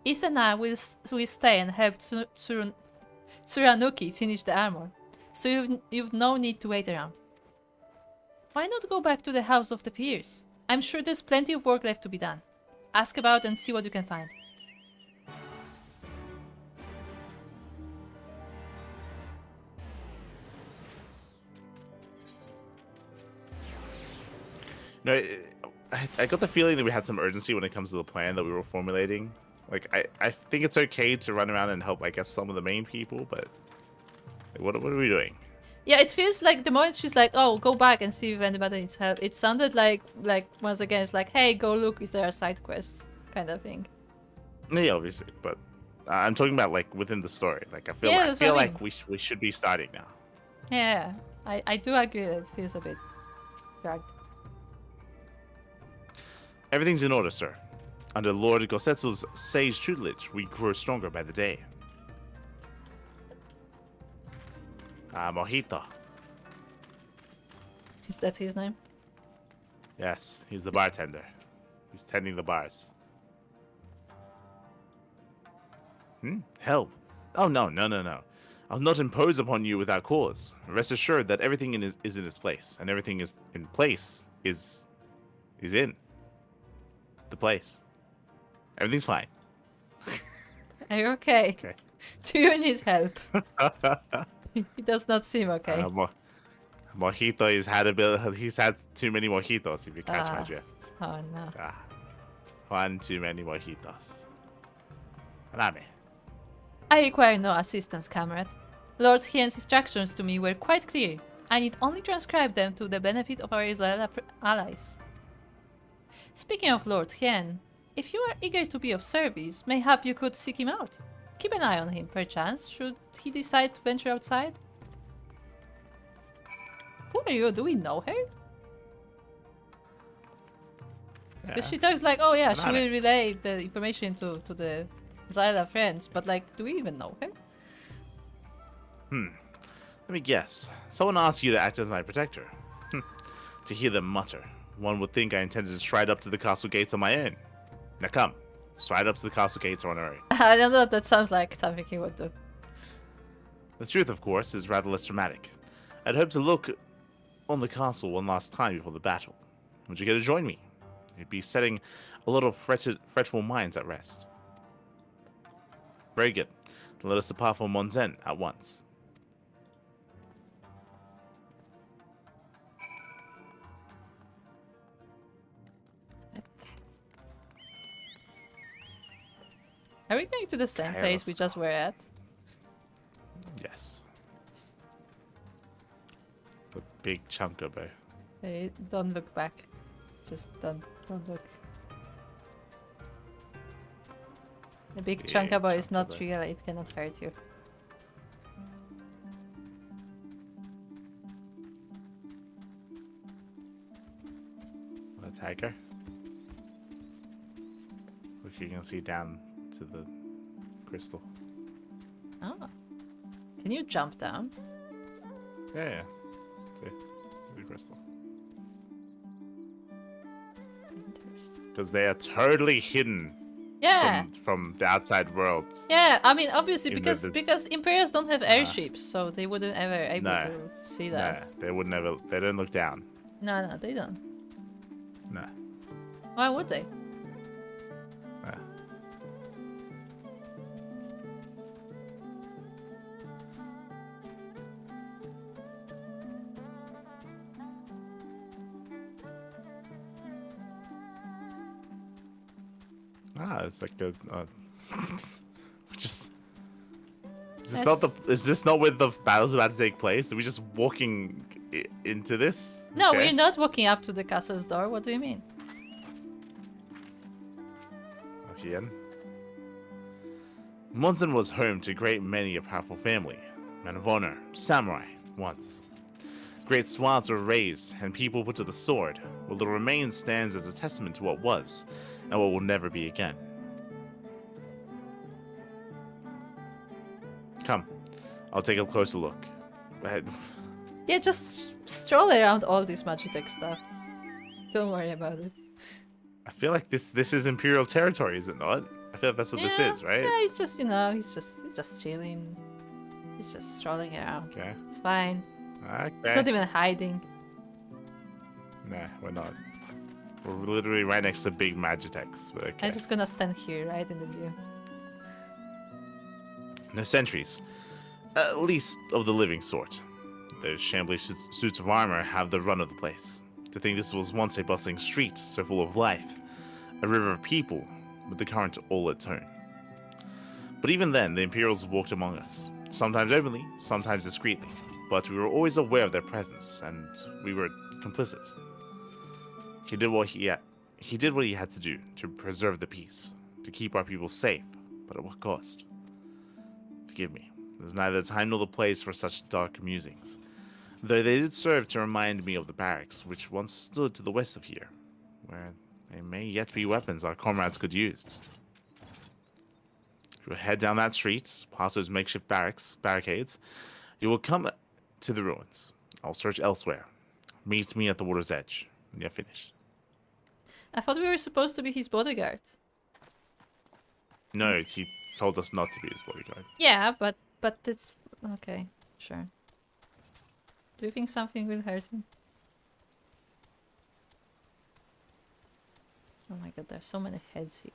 Is and I will stay and help Tsurunuki finish the armor, so you've no need to wait around. Why not go back to the House of the Fierce? I'm sure there's plenty of work left to be done. Ask about and see what you can find. No, I got the feeling that we had some urgency when it comes to the plan that we were formulating. Like, I think it's okay to run around and help, I guess, some of the main people, but what are we doing? Yeah, it feels like the moment she's like, oh, go back and see if anybody needs help, it sounded like once again, it's like, hey, go look if there are side quests, kind of thing. Yeah, obviously, but I'm talking about, like, within the story. Like, I feel like we should be starting now. Yeah, I do agree that it feels a bit dragged. Everything's in order, sir. Under Lord Gosetsu's sage tutelage, we grow stronger by the day. Mojito. Is that his name? Yes, he's the bartender. He's tending the bars. Help. Oh, no. I'll not impose upon you without cause. Rest assured that everything is in its place, and everything is in place is in the place. Everything's fine. Are you okay? Okay. Do you need help? He does not seem okay. Mojito he's had too many mojitos, if you catch my drift. Oh no. One too many mojitos. Rame. I require no assistance, comrade. Lord Hien's instructions to me were quite clear. I need only transcribe them to the benefit of our Israeli allies. Speaking of Lord Hien, if you are eager to be of service, mayhap you could seek him out. Keep an eye on him, perchance, should he decide to venture outside. Who are you? Do we know her? Because she talks like, oh yeah, she will relay the information to the Zyla friends, but like, do we even know her? Let me guess. Someone asked you to act as my protector. To hear them mutter, one would think I intended to stride up to the castle gates on my own. Now come, stride up to the castle gates on our own. I don't know, that sounds like something he would do. The truth, of course, is rather less dramatic. I'd hoped to look on the castle one last time before the battle. Would you care to join me? You'd be setting a lot of fretful minds at rest. Very good. Then let us depart for Monzen at once. Are we going to the same place we just were at? Yes. The big chunker, Hey, don't look back. Just don't look. The big chunker boy is not real, it cannot hurt you. The tiger. Look, you can see down to the crystal. Oh. Can you jump down? Yeah. See? The crystal. Interesting. Because they are totally hidden from the outside world. Yeah, I mean, obviously, In because Imperials don't have airships, so they wouldn't ever able to see that. No, they would never. They don't look down. No, they don't. No. Why would they? No. Ah, it's like a just. That's- Is this not where the battle's about to take place? Are we just walking into this? No, Okay. we're not walking up to the castle's door. What do you mean? Again. Monson was home to a great many a powerful family, men of honor, samurai, once. Great swaths were raised and people put to the sword, while the remains stands as a testament to what was and what will never be again. Come, I'll take a closer look. Yeah, just stroll around all this Magitech stuff. Don't worry about it. I feel like this is Imperial territory, is it not? I feel like that's what this is, right? Yeah, he's just, you know, he's just chilling. He's just strolling around. Okay. It's fine. Okay. He's not even hiding. Nah, we're not. We're literally right next to big Magitex. But okay. I'm just gonna stand here, right in the view. No sentries. At least of the living sort. Those shambly suits of armor have the run of the place. To think this was once a bustling street, so full of life. A river of people, with the current all its own. But even then, the Imperials walked among us. Sometimes openly, sometimes discreetly. But we were always aware of their presence, and we were complicit. He did what he had to do to preserve the peace, to keep our people safe, but at what cost? Forgive me, there's neither the time nor the place for such dark musings, though they did serve to remind me of the barracks which once stood to the west of here, where there may yet be weapons our comrades could use. If you head down that street, past those makeshift barricades, you will come to the ruins. I'll search elsewhere. Meet me at the water's edge when you're finished. I thought we were supposed to be his bodyguard. No, he told us not to be his bodyguard. Yeah, but it's okay. Sure. Do you think something will hurt him? Oh my god, there's so many heads here.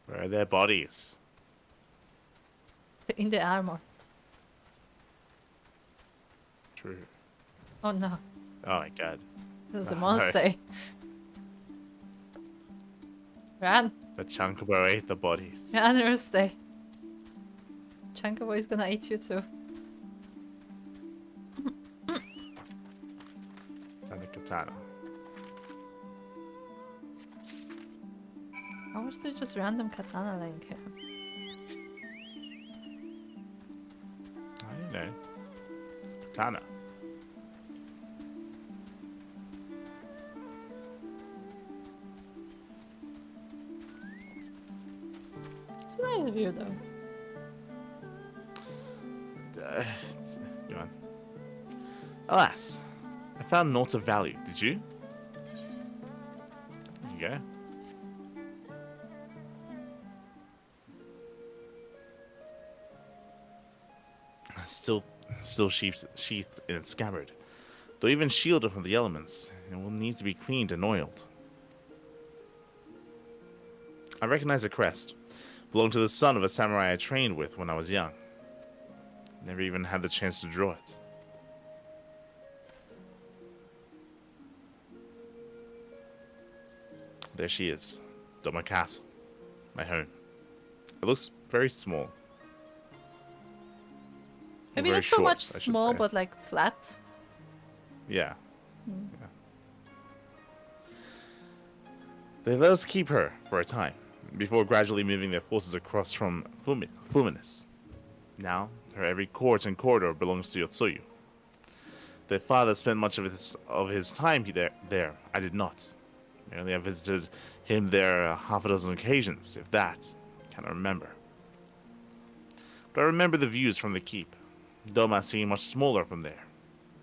Where are their bodies? In the armor. True. Oh no, Oh my god. there's a Oh, monster. Run! The Chunkaboy ate the bodies. Run, Rooster. Chunkaboy is gonna eat you too. And the katana. How was there just random katana laying here? I don't know. It's a katana. It's a nice view though. Go on. Alas, I found naught of value. Did you? There you go. Still sheathed in its scabbard. Though even shielded from the elements, it will need to be cleaned and oiled. I recognize the crest. Belonged to the son of a samurai I trained with when I was young. Never even had the chance to draw it. There she is. Doma Castle. My home. It looks very small. Maybe Very not so short, much I should small, say. but like flat. Yeah. Yeah. They let us keep her for a time, before gradually moving their forces across from Fuminus. Now, her every court and corridor belongs to Yotsuyu. Their father spent much of his time there. I did not. Merely I visited him there half a dozen occasions, if that. Cannot remember. But I remember the views from the keep. Doma seemed much smaller from there.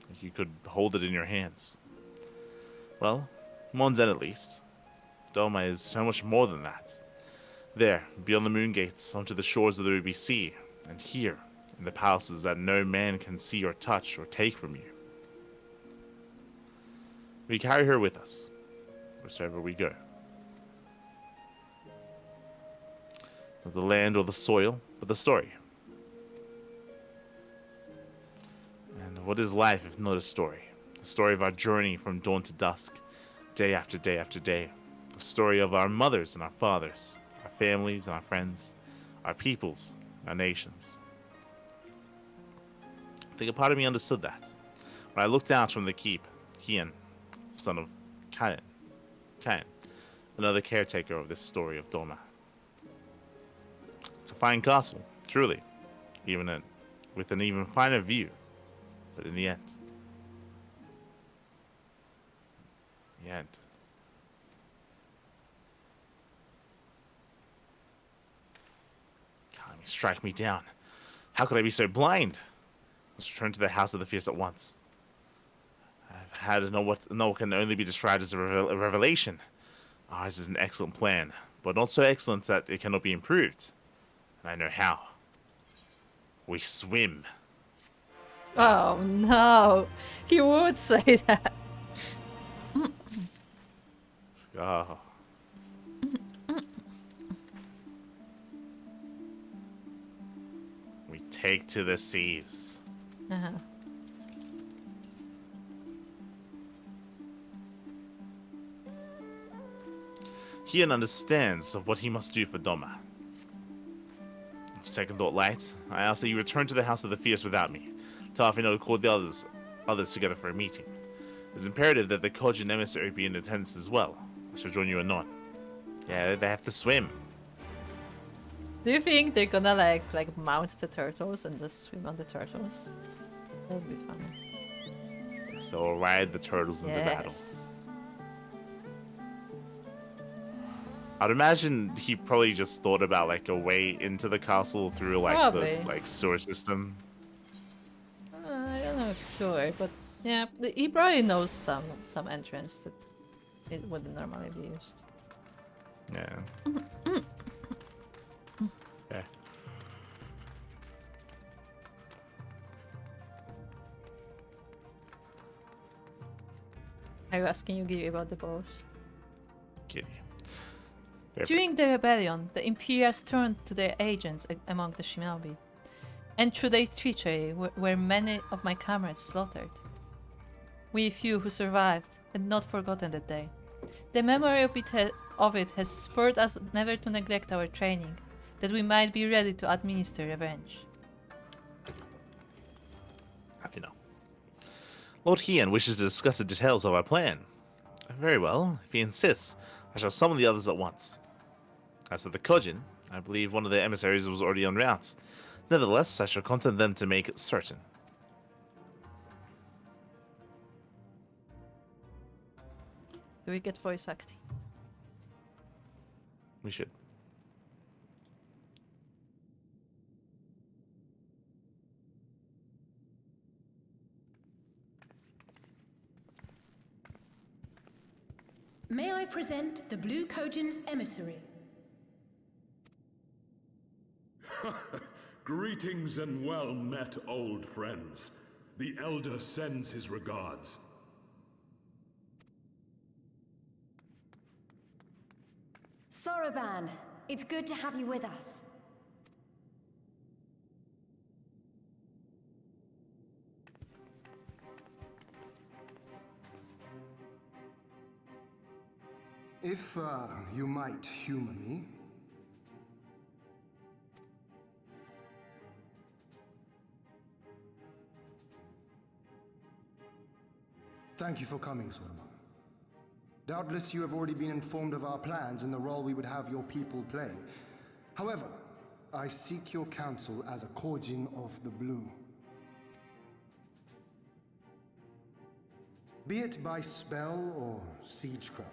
Like you could hold it in your hands. Well, Monzen at least. Doma is so much more than that. There, beyond the moon gates, onto the shores of the Ruby Sea, and here, in the palaces that no man can see or touch or take from you. We carry her with us, wheresoever we go. Not the land or the soil, but the story. And what is life if not a story? The story of our journey from dawn to dusk, day after day after day, The story of our mothers and our fathers, our families and our friends, our peoples, our nations. I think a part of me understood that. When I looked out from the keep, Hien, son of Kain, another caretaker of this story of Doma. It's a fine castle, truly, with an even finer view, but in the end, God, strike me down. How could I be so blind? I must return to the House of the Fierce at once. I've had what can only be described as a revelation. Ours is an excellent plan, but not so excellent that it cannot be improved. And I know how. We swim. Oh no, he would say that. Oh. We take to the seas. Uh-huh. Hien understands of what he must do for Doma. Second thought light, I ask that you return to the House of the Fierce without me. Tell Afino to call the others together for a meeting. It's imperative that the Kojin emissary be in attendance as well. I shall join you anon. Yeah, they have to swim. Do you think they're gonna like mount the turtles and just swim on the turtles? That would be fun. So we'll ride the turtles into battle. Yes. I'd imagine he probably just thought about like a way into the castle through like Probably. the sewer system. I don't know if sure, but yeah, he probably knows some entrance that it wouldn't normally be used. Yeah. Okay. Are you asking Yugiri about the bows? Kitty. During the rebellion, the Imperials turned to their agents among the Shinobi, and through their treachery were many of my comrades slaughtered. We few who survived had not forgotten that day. The memory of it has spurred us never to neglect our training, that we might be ready to administer revenge. Happy now. Lord Hien wishes to discuss the details of our plan. Very well, if he insists, I shall summon the others at once. As for the Kojin, I believe one of the emissaries was already en route. Nevertheless, I shall contact them to make it certain. Do we get voice acting? We should. May I present the Blue Kojin's emissary? Greetings and well met, old friends. The Elder sends his regards. Soroban, it's good to have you with us. If, you might humor me. Thank you for coming, Soroban. Doubtless you have already been informed of our plans and the role we would have your people play. However, I seek your counsel as a Kojin of the Blue. Be it by spell or siegecraft,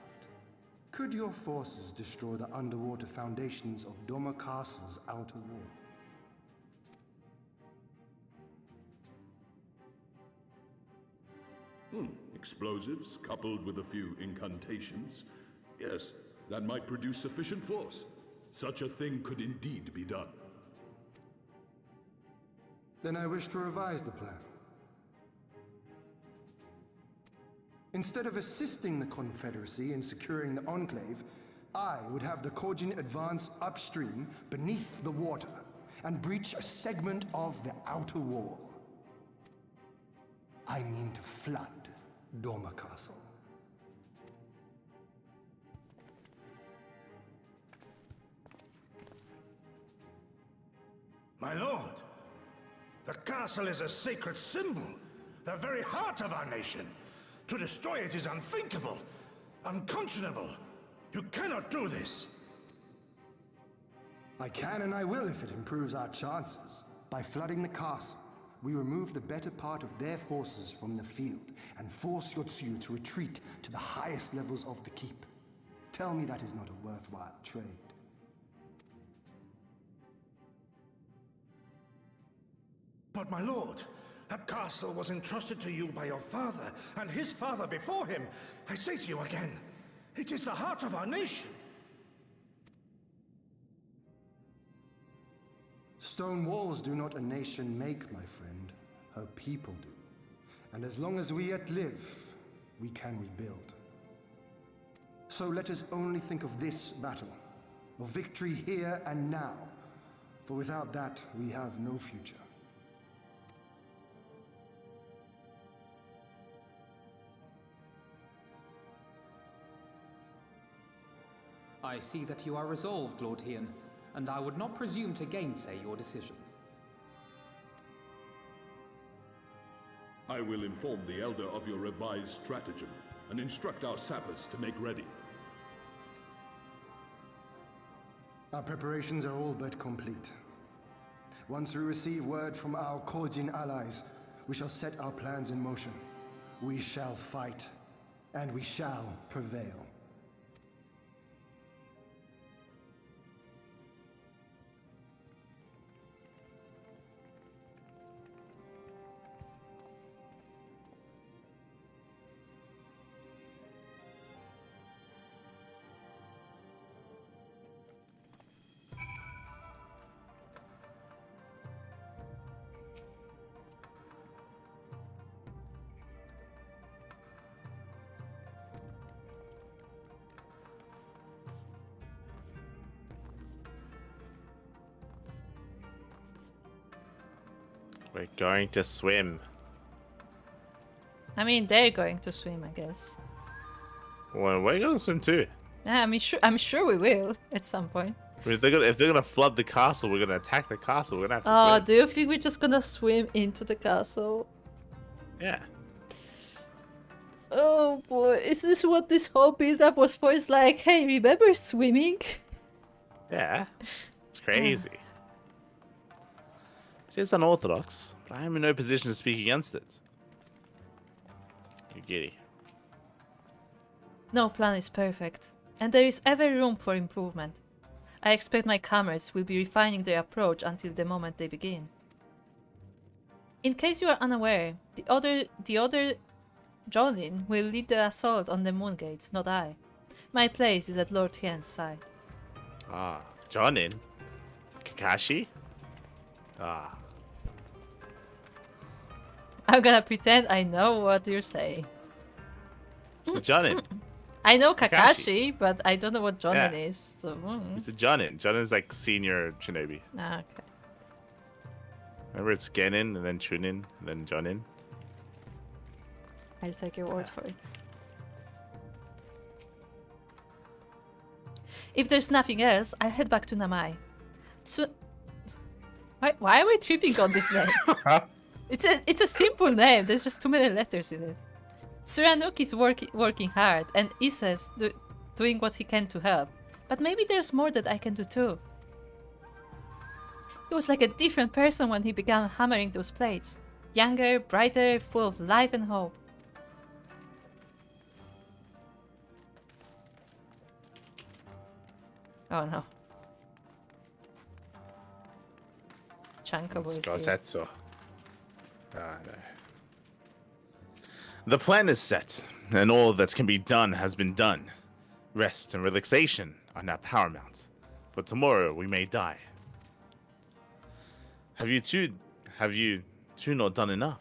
could your forces destroy the underwater foundations of Doma Castle's outer wall? Explosives coupled with a few incantations. Yes, that might produce sufficient force. Such a thing could indeed be done. Then I wish to revise the plan. Instead of assisting the Confederacy in securing the Enclave, I would have the Kojin advance upstream beneath the water and breach a segment of the outer wall. I mean to flood Doma Castle. My lord, the castle is a sacred symbol, the very heart of our nation. To destroy it is unthinkable, unconscionable. You cannot do this. I can and I will if it improves our chances. By flooding the castle, we remove the better part of their forces from the field and force Yotsuyu to retreat to the highest levels of the keep. Tell me that is not a worthwhile trade. But my lord, that castle was entrusted to you by your father and his father before him. I say to you again, it is the heart of our nation. Stone walls do not a nation make, my friend. Her people do. And as long as we yet live, we can rebuild. So let us only think of this battle, of victory here and now. For without that, we have no future. I see that you are resolved, Lord Hien, and I would not presume to gainsay your decision. I will inform the Elder of your revised stratagem and instruct our sappers to make ready. Our preparations are all but complete. Once we receive word from our Kojin allies, we shall set our plans in motion. We shall fight, and we shall prevail. We're going to swim. I mean, they're going to swim, I guess. Well, we're going to swim too. Yeah, I'm sure we will at some point. If they're gonna flood the castle, we're gonna attack the castle. We're gonna have to Oh, swim. do you think we're just gonna swim into the castle? Yeah. Oh boy, is this what this whole build-up was for? It's like, hey, remember swimming? Yeah. It's crazy. It is unorthodox, but I am in no position to speak against it. You giddy. No plan is perfect, and there is ever room for improvement. I expect my comrades will be refining their approach until the moment they begin. In case you are unaware, the other Jonin will lead the assault on the moon gates, not I. My place is at Lord Hien's side. Ah, Jonin? Kakashi? Ah. I'm gonna pretend I know what you're saying. It's the Jonin. I know Kakashi. Kakashi, but I don't know what Jonin Yeah. is, so... It's a Jonin. Jonin's like senior shinobi. Ah, okay. Remember it's Genin, and then Chunin, and then Jonin? I'll take your word for it. If there's nothing else, I'll head back to Namai. Why are we tripping on this name? It's a simple name. There's just too many letters in it. Tsuranok is working hard, and Isa's doing what he can to help. But maybe there's more that I can do too. He was like a different person when he began hammering those plates. Younger, brighter, full of life and hope. Oh no. Chanko is here. Scosetso. Ah, no. The plan is set, and all that can be done has been done. Rest and relaxation are now paramount, for tomorrow we may die. Have you two not done enough?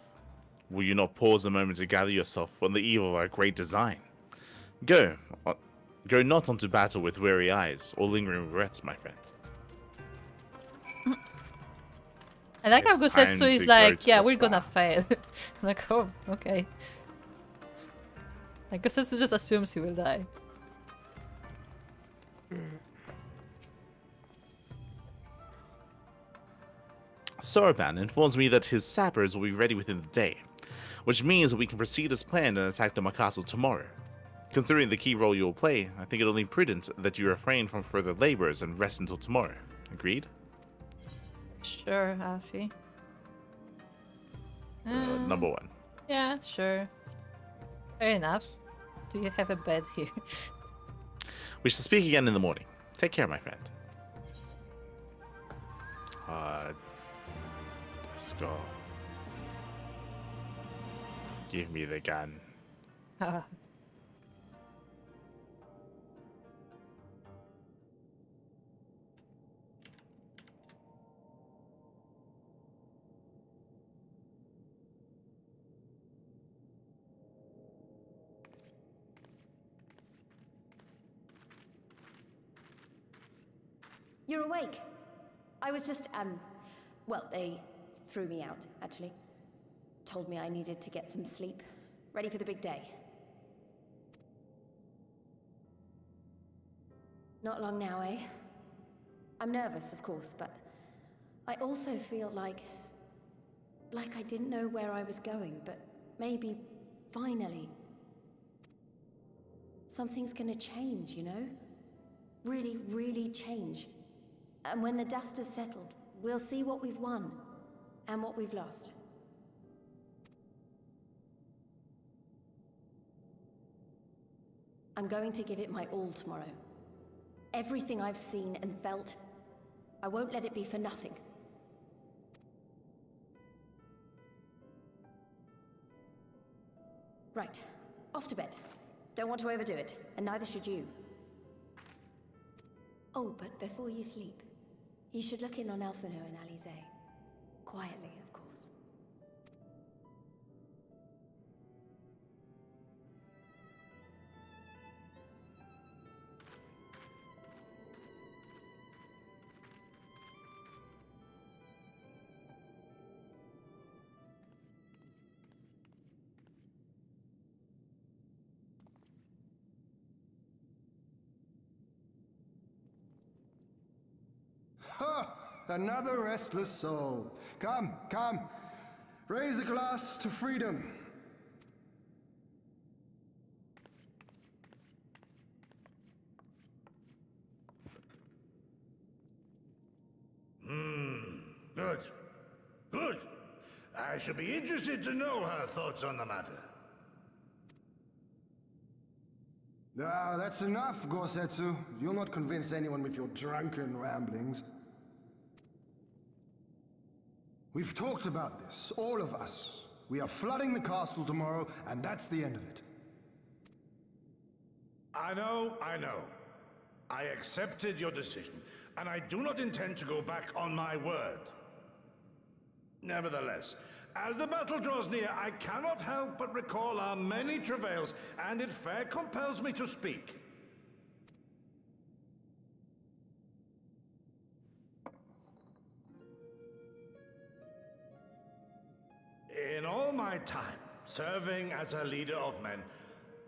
Will you not pause a moment to gather yourself on the eve of our great design? Go not onto battle with weary eyes or lingering regrets, my friend. I like how It's time Gosetsu is to go like, to yeah, the we're gonna spa." fail. I'm like, oh, okay. Like Gosetsu just assumes he will die. Soraban informs me that his sappers will be ready within the day, which means that we can proceed as planned and attack the castle tomorrow. Considering the key role you will play, I think it only prudent that you refrain from further labors and rest until tomorrow. Agreed? Sure, Alfie. Number 1. Yeah, sure. Fair enough. Do you have a bed here? We shall speak again in the morning. Take care, my friend. Let's go. Give me the gun. You're awake. I was just, well, they threw me out, actually. Told me I needed to get some sleep. Ready for the big day. Not long now, eh? I'm nervous, of course, but I also feel like I didn't know where I was going, but maybe, finally, something's gonna change, you know? Really, really change. And when the dust has settled, we'll see what we've won, and what we've lost. I'm going to give it my all tomorrow. Everything I've seen and felt, I won't let it be for nothing. Right, off to bed. Don't want to overdo it, and neither should you. Oh, but before you sleep, you should look in on Elfino and Alize. Quietly, of course. Ha! Another restless soul. Come, come. Raise a glass to freedom. Good. Good. I shall be interested to know her thoughts on the matter. Ah, that's enough, Gosetsu. You'll not convince anyone with your drunken ramblings. We've talked about this, all of us. We are flooding the castle tomorrow, and that's the end of it. I know. I accepted your decision, and I do not intend to go back on my word. Nevertheless, as the battle draws near, I cannot help but recall our many travails, and it fair compels me to speak. In all my time serving as a leader of men,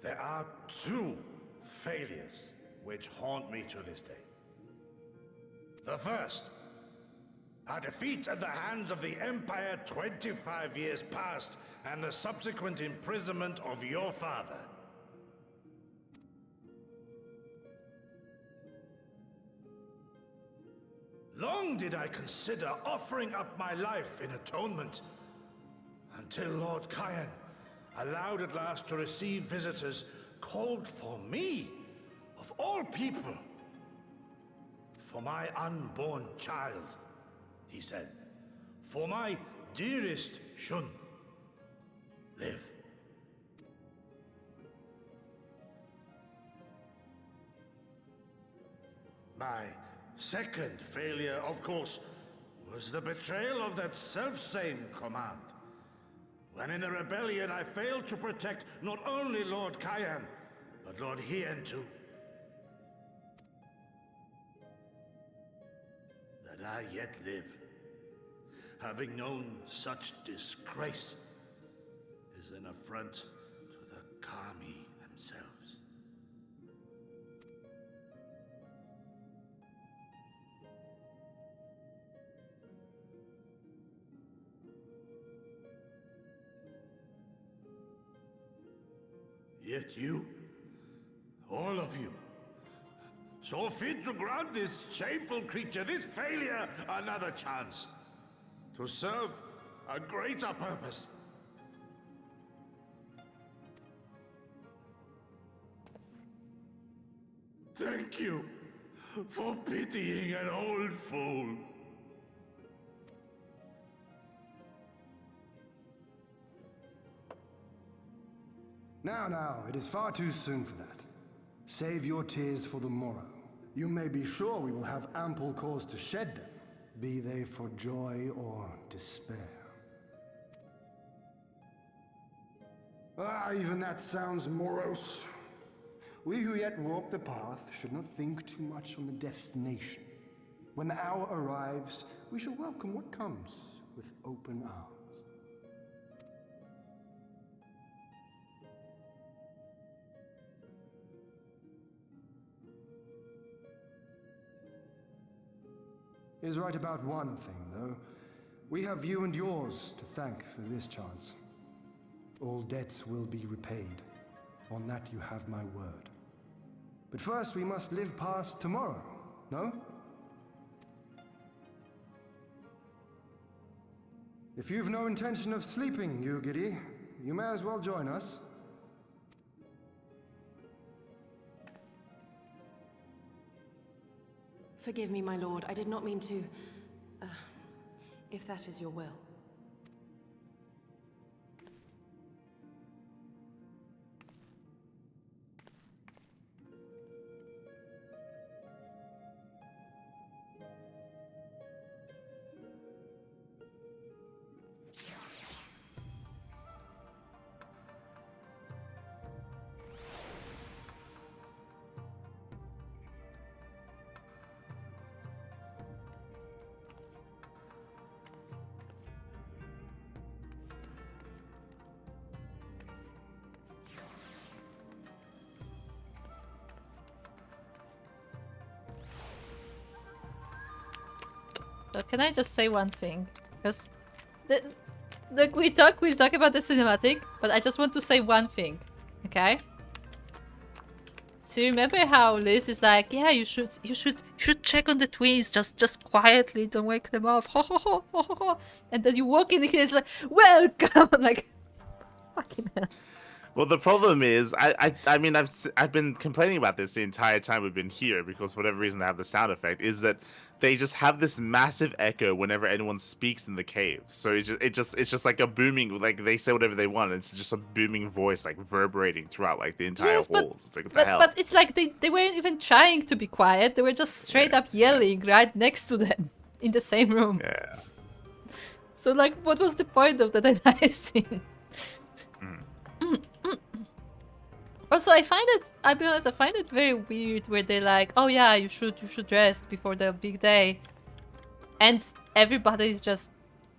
there are two failures which haunt me to this day. The first, a defeat at the hands of the Empire 25 years past, and the subsequent imprisonment of your father. Long did I consider offering up my life in atonement, until Lord Kyan allowed at last to receive visitors called for me, of all people. For my unborn child, he said. For my dearest Shun. Live. My second failure, of course, was the betrayal of that self-same command. When in the rebellion I failed to protect not only Lord Kyan, but Lord Hien too. That I yet live, having known such disgrace, is an affront to the Kami themselves. Yet you, all of you, saw fit to grant this shameful creature, this failure, another chance to serve a greater purpose. Thank you for pitying an old fool. Now, it is far too soon for that. Save your tears for the morrow. You may be sure we will have ample cause to shed them, be they for joy or despair. Even that sounds morose. We who yet walk the path should not think too much on the destination. When the hour arrives, we shall welcome what comes with open arms. He is right about one thing, though. We have you and yours to thank for this chance. All debts will be repaid. On that you have my word. But first we must live past tomorrow, no? If you've no intention of sleeping, you giddy, you may as well join us. Forgive me, my lord. I did not mean to... if that is your will. So can I just say one thing? Because look, we'll talk about the cinematic, but I just want to say one thing, okay? So you remember how Liz is like, yeah, you should check on the twins, just quietly, don't wake them up, ho ho ho ho ho ho. And then you walk in here, it's like, welcome, I'm like, fucking hell. Well, the problem is, I mean, I've been complaining about this the entire time we've been here because for whatever reason they have the sound effect, is that they just have this massive echo whenever anyone speaks in the cave. So it's just like a booming, like they say whatever they want. It's just a booming voice, like reverberating throughout like the entire halls. It's like, what the hell? But it's like they weren't even trying to be quiet. They were just straight up yelling right next to them in the same room. Yeah. So like, what was the point of that entire scene? Also, I'll be honest, I find it very weird where they're like, oh yeah, you should rest before the big day. And everybody's just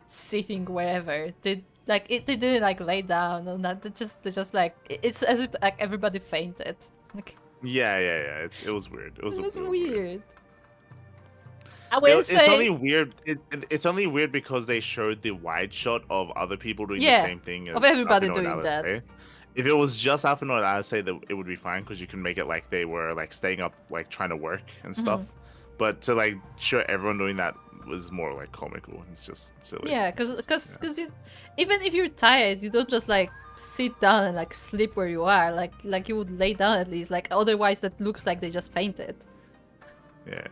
sitting wherever. They didn't like lay down or not. They just like, it's as if like everybody fainted. Like, Yeah. It was weird. It was weird. I will say... It's only weird. It's only weird because they showed the wide shot of other people doing the same thing. Of everybody doing that. If it was just Alphinaud and I'd say that it would be fine because you can make it like they were like staying up, like trying to work and stuff. But to like show everyone doing that was more like comical. It's just silly. Yeah, because even if you're tired, you don't just like sit down and like sleep where you are. Like you would lay down at least. Like otherwise, that looks like they just fainted. Yeah.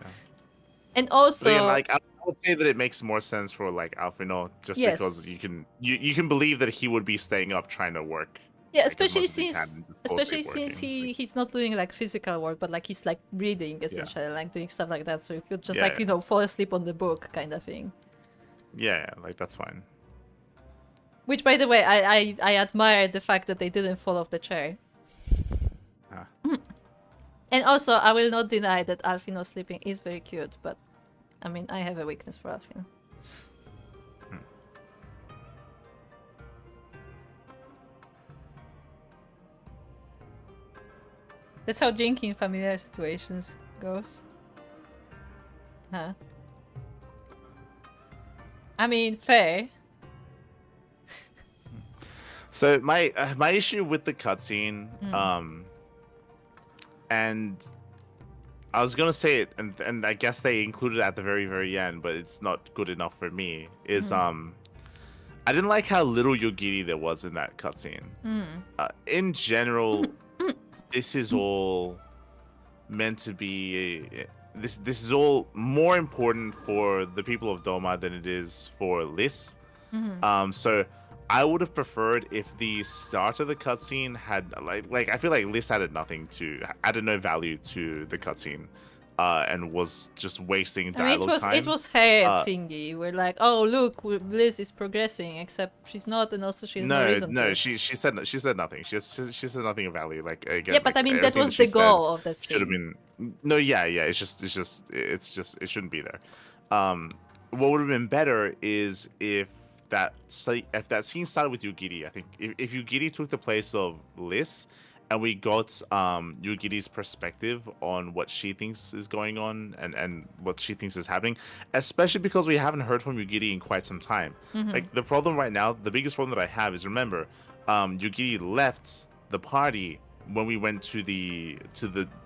And also, again, like I would say that it makes more sense for like Alphinaud just because you can believe that he would be staying up trying to work. Yeah, like, especially since he's not doing like physical work, but like he's like reading essentially, like doing stuff like that. So you could just fall asleep on the book kind of thing. Yeah, like that's fine. Which, by the way, I admire the fact that they didn't fall off the chair. And also, I will not deny that Alphinaud sleeping is very cute, but I mean, I have a weakness for Alphinaud. That's how drinking in familiar situations goes. Huh? I mean, fair. So my issue with the cutscene, and I was gonna say it, and I guess they included it at the very end, but it's not good enough for me. Is I didn't like how little Yogiri there was in that cutscene. In general, this is all meant to be. This is all more important for the people of Doma than it is for Liz. So I would have preferred if the start of the cutscene had like I feel like Liz added no value to the cutscene, and was just wasting dialogue time. It was her thingy. We're like, oh look, Liz is progressing, except she's not, and also she has no reason to. She said nothing. She said nothing of value. Like again. Yeah, but like, I mean that was the goal of that scene. Should have been. No, yeah. It's just it shouldn't be there. What would have been better is if that scene started with Yugiri. I think if Yugiri took the place of Liz, and we got Yugiri's perspective on what she thinks is going on and what she thinks is happening, especially because we haven't heard from Yugiri in quite some time. Like the problem right now, the biggest problem that I have is, remember, Yugiri left the party when we went to the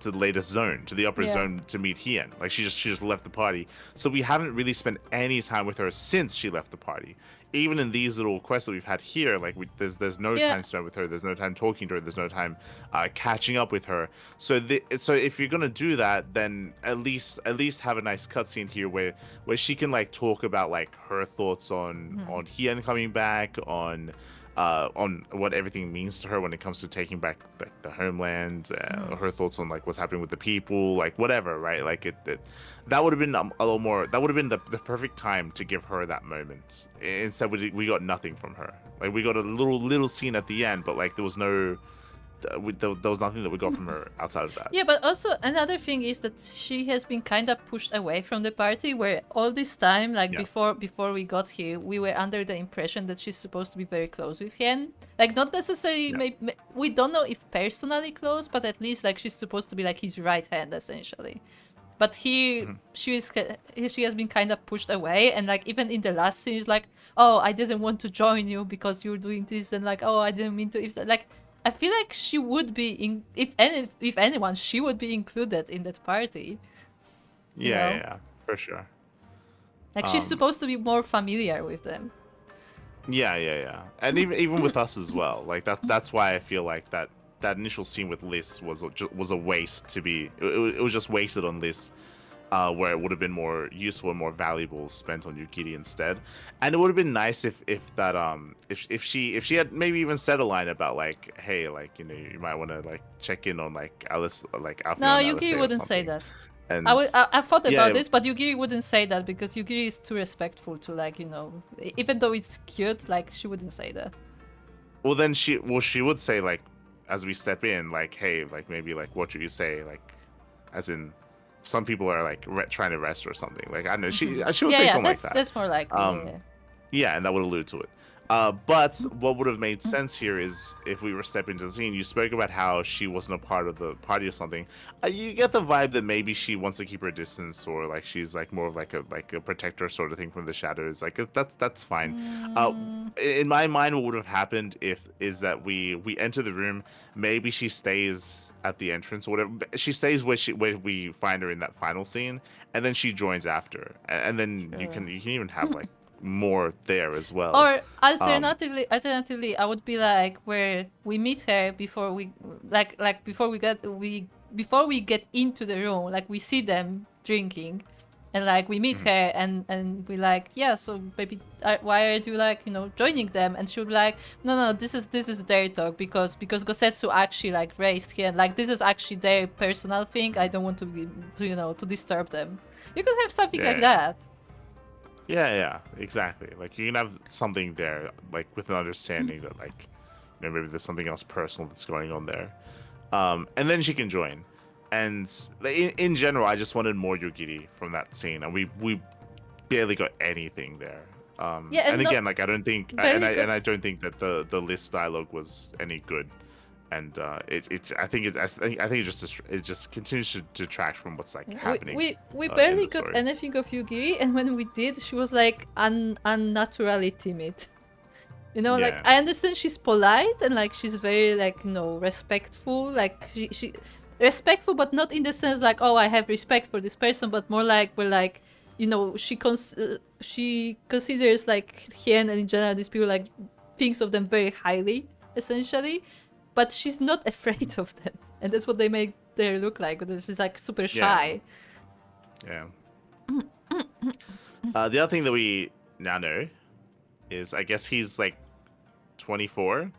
latest zone, to the upper zone to meet Hien. Like she just left the party. So we haven't really spent any time with her since she left the party. Even in these little quests that we've had here, like there's no time spent with her. There's no time talking to her. There's no time catching up with her. So so if you're gonna do that, then at least have a nice cutscene here where she can like talk about like her thoughts on Hien coming back, on what everything means to her when it comes to taking back like the homeland, her thoughts on like what's happening with the people, like whatever, right? Like that would have been a little more. That would have been the perfect time to give her that moment. Instead, we got nothing from her. Like we got a little scene at the end, but like there was no. There was nothing that we got from her outside of that. Yeah, but also another thing is that she has been kind of pushed away from the party, where all this time, like before we got here, we were under the impression that she's supposed to be very close with Hien. Like not necessarily, we don't know if personally close, but at least like she's supposed to be like his right hand essentially. But here, she has been kind of pushed away, and like even in the last scene, she's like, oh, I didn't want to join you because you're doing this, and like, oh, I didn't mean to. If like. I feel like she would be if anyone, she would be included in that party. Yeah, for sure. Like she's supposed to be more familiar with them. Yeah. And even with us as well. Like that's why I feel like that initial scene with Liz was a waste to be. It was just wasted on Liz. Where it would have been more useful and more valuable spent on Yukiri instead. And it would have been nice if she had maybe even said a line about like, hey, like, you know, you might want to like check in on like Alice, like Alfie. No, Yukiri wouldn't say that. And I thought about this, but Yukiri wouldn't say that because Yukiri is too respectful to like, you know, even though it's cute, like she wouldn't say that. Well, then she would say like, as we step in, like, hey, like maybe like what should you say, like, as in. Some people are like trying to rest or something. Like I don't know, she would say something like that. That's more likely. Yeah, and that would allude to it. But what would have made sense here is if we were stepping into the scene. You spoke about how she wasn't a part of the party or something. You get the vibe that maybe she wants to keep her distance, or like she's like more of like a protector sort of thing from the shadows. Like that's fine. In my mind, what would have happened is that we enter the room. Maybe she stays at the entrance or whatever. She stays where we find her in that final scene, and then she joins after, and then you can even have like more there as well. Or alternatively, I would be like where we meet her before we before we get into the room, like we see them drinking, and like we meet her and we like, yeah, so maybe why are you like, you know, joining them? And she'll be like, no, this is their talk because Gosetsu actually like raised here, like this is actually their personal thing. I don't want to disturb them. You could have something like that. Yeah, exactly. Like you can have something there, like with an understanding that like, you know, maybe there's something else personal that's going on there, and then she can join. And in general, I just wanted more Yugiri from that scene, and we barely got anything there. And again, like I don't think, I don't think that the list dialogue was any good, and I think it just continues to detract from what's like happening. We barely got anything of Yugiri, and when we did, she was like unnaturally timid. You know, like, Yeah. I understand she's polite and, like, she's very, like, you know, respectful. Like, she respectful, but not in the sense, like, oh, I have respect for this person, but more like, we're like, you know, she considers, like, Hien and in general, these people, like, thinks of them very highly, essentially. But she's not afraid of them. And that's what they make her look like. She's, like, super shy. Yeah. The other thing that we now know is, I guess he's like 24,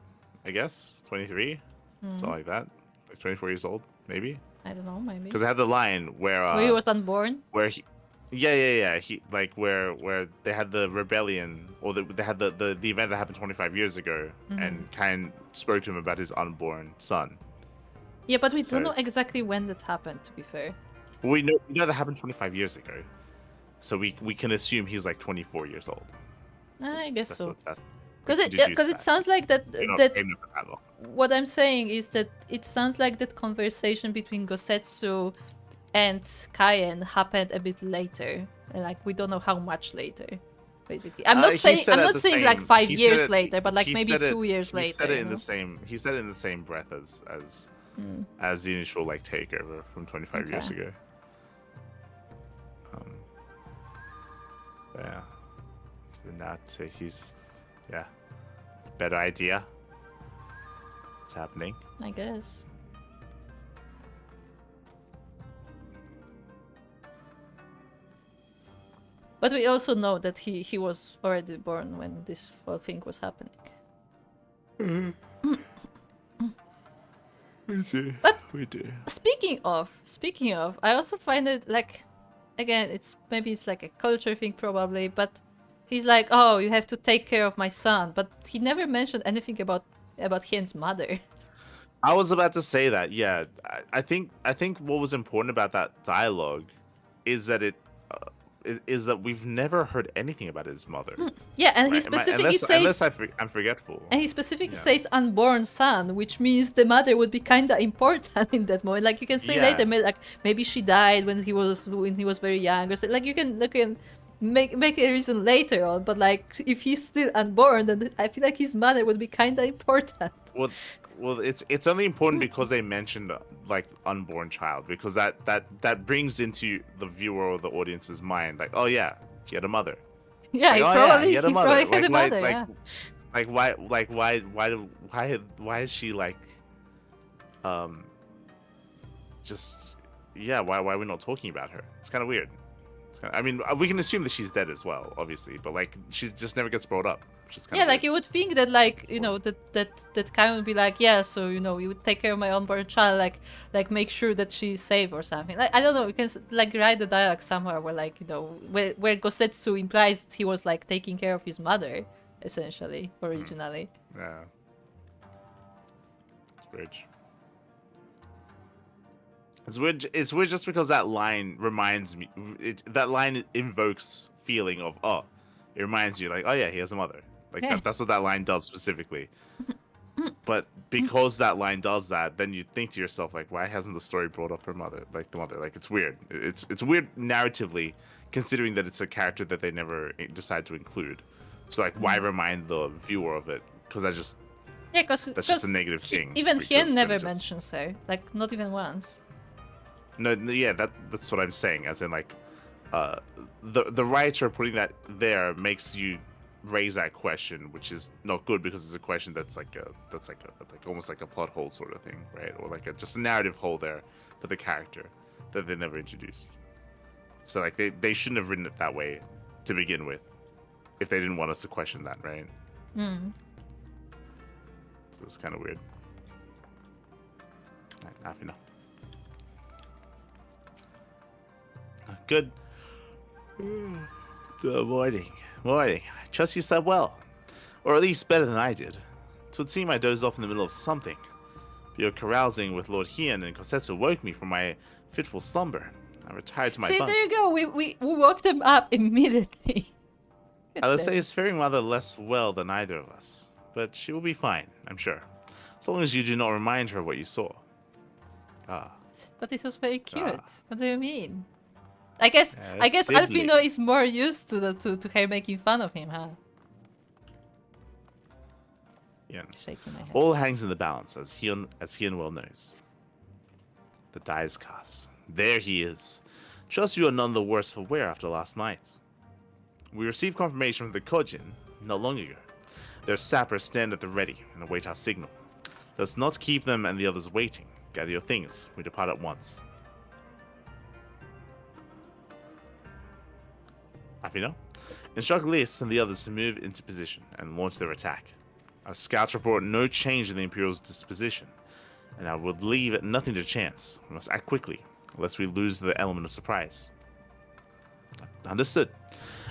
I guess 23, something like that, like 24 years old, maybe. I don't know, maybe. Because I had the line where Where he was unborn. where he, yeah, he like where they had the rebellion, or they had the event that happened 25 years ago, and Kain spoke to him about his unborn son. Yeah, but we So- don't know exactly when that happened. To be fair. We know that happened 25 years ago, so we can assume he's like 24 years old. I guess That's so. that's Because we can deduce it that. sounds like that You're not that famous for that long. what I'm saying is that it sounds like that conversation between Gosetsu and Kaien happened a bit later. And, like, we don't know how much later. Basically, I'm not He saying said I'm at not the saying same- like 5 he said years it- later, but like he maybe said it- 2 years he later. said it you in know? the same. He said it in the same breath as the initial like takeover from 25 years Okay. ago. Yeah. So now he's better idea. What's happening? I guess. But we also know that he was already born when this whole thing was happening. We do. But- we do. Speaking of, I also find it like, again, it's like a culture thing probably, but he's like, oh, you have to take care of my son, but he never mentioned anything about Hien's mother. I was about to say that. Yeah, I think what was important about that dialogue is that is that we've never heard anything about his mother. Yeah, and he Right? specifically unless says, I'm forgetful. and he specifically Yeah. says unborn son, which means the mother would be kinda important in that moment. Like, you can say Yeah. later, like maybe she died when he was very young, or so, like you can make a reason later on. But like, if he's still unborn, then I feel like his mother would be kinda important. Well, it's only important because they mentioned like unborn child, because that brings into the viewer or the audience's mind like, oh yeah, he had a mother. Yeah, Like, he oh, probably he had a mother. had a mother. Yeah. Why is she like just why are we not talking about her? It's kind of weird. I mean, we can assume that she's dead as well, obviously, but like she just never gets brought up. Which is kind Yeah, of like you would think that, like, you know, that kind would be like, yeah, so, you know, you would take care of my unborn child, like make sure that she's safe or something. Like, I don't know, you can like write the dialogue somewhere where, like, you know, where Gosetsu implies he was like taking care of his mother, essentially, originally. Yeah. It's weird. It's weird just because that line reminds me. That line invokes feeling of, oh, it reminds you like, oh yeah, he has a mother. Like Yeah. that's what that line does specifically. But because that line does that, then you think to yourself like, why hasn't the story brought up her mother? Like the mother. Like it's weird. It's weird narratively, considering that it's a character that they never decide to include. So like, why remind the viewer of it? Because Yeah, because that's just a negative thing. Even because Hien then never it just- mentions her, like not even once. No, yeah, that's what I'm saying. As in, like, the writer putting that there makes you raise that question, which is not good because it's a question that's like almost like a plot hole sort of thing, right? Or like just a narrative hole there for the character that they never introduced. So like they shouldn't have written it that way to begin with, if they didn't want us to question that, right? So it's kind of weird. Right, enough. Good morning. I trust you slept well. Or at least better than I did. 'Twould seem I dozed off in the middle of something. But your carousing with Lord Hien and Kosetsu woke me from my fitful slumber. I retired to my See, bunk. there you go. We woke them up immediately. Alyssa is faring rather less well than either of us. But she will be fine, I'm sure. As long as you do not remind her of what you saw. But it was very cute. What do you mean? I guess it's Alfino is more used to her making fun of him, huh? Shaking my head. All hangs in the balance, as Hyun well knows. The die is cast. There he is. Trust you are none the worse for wear after last night. We received confirmation from the Kojin not long ago. Their sappers stand at the ready and await our signal. Let's not keep them and the others waiting. Gather your things. We depart at once. Afino? Instruct Lys and the others to move into position and launch their attack. Our scouts report no change in the Imperial's disposition, and I would leave nothing to chance. We must act quickly, lest we lose the element of surprise. Understood.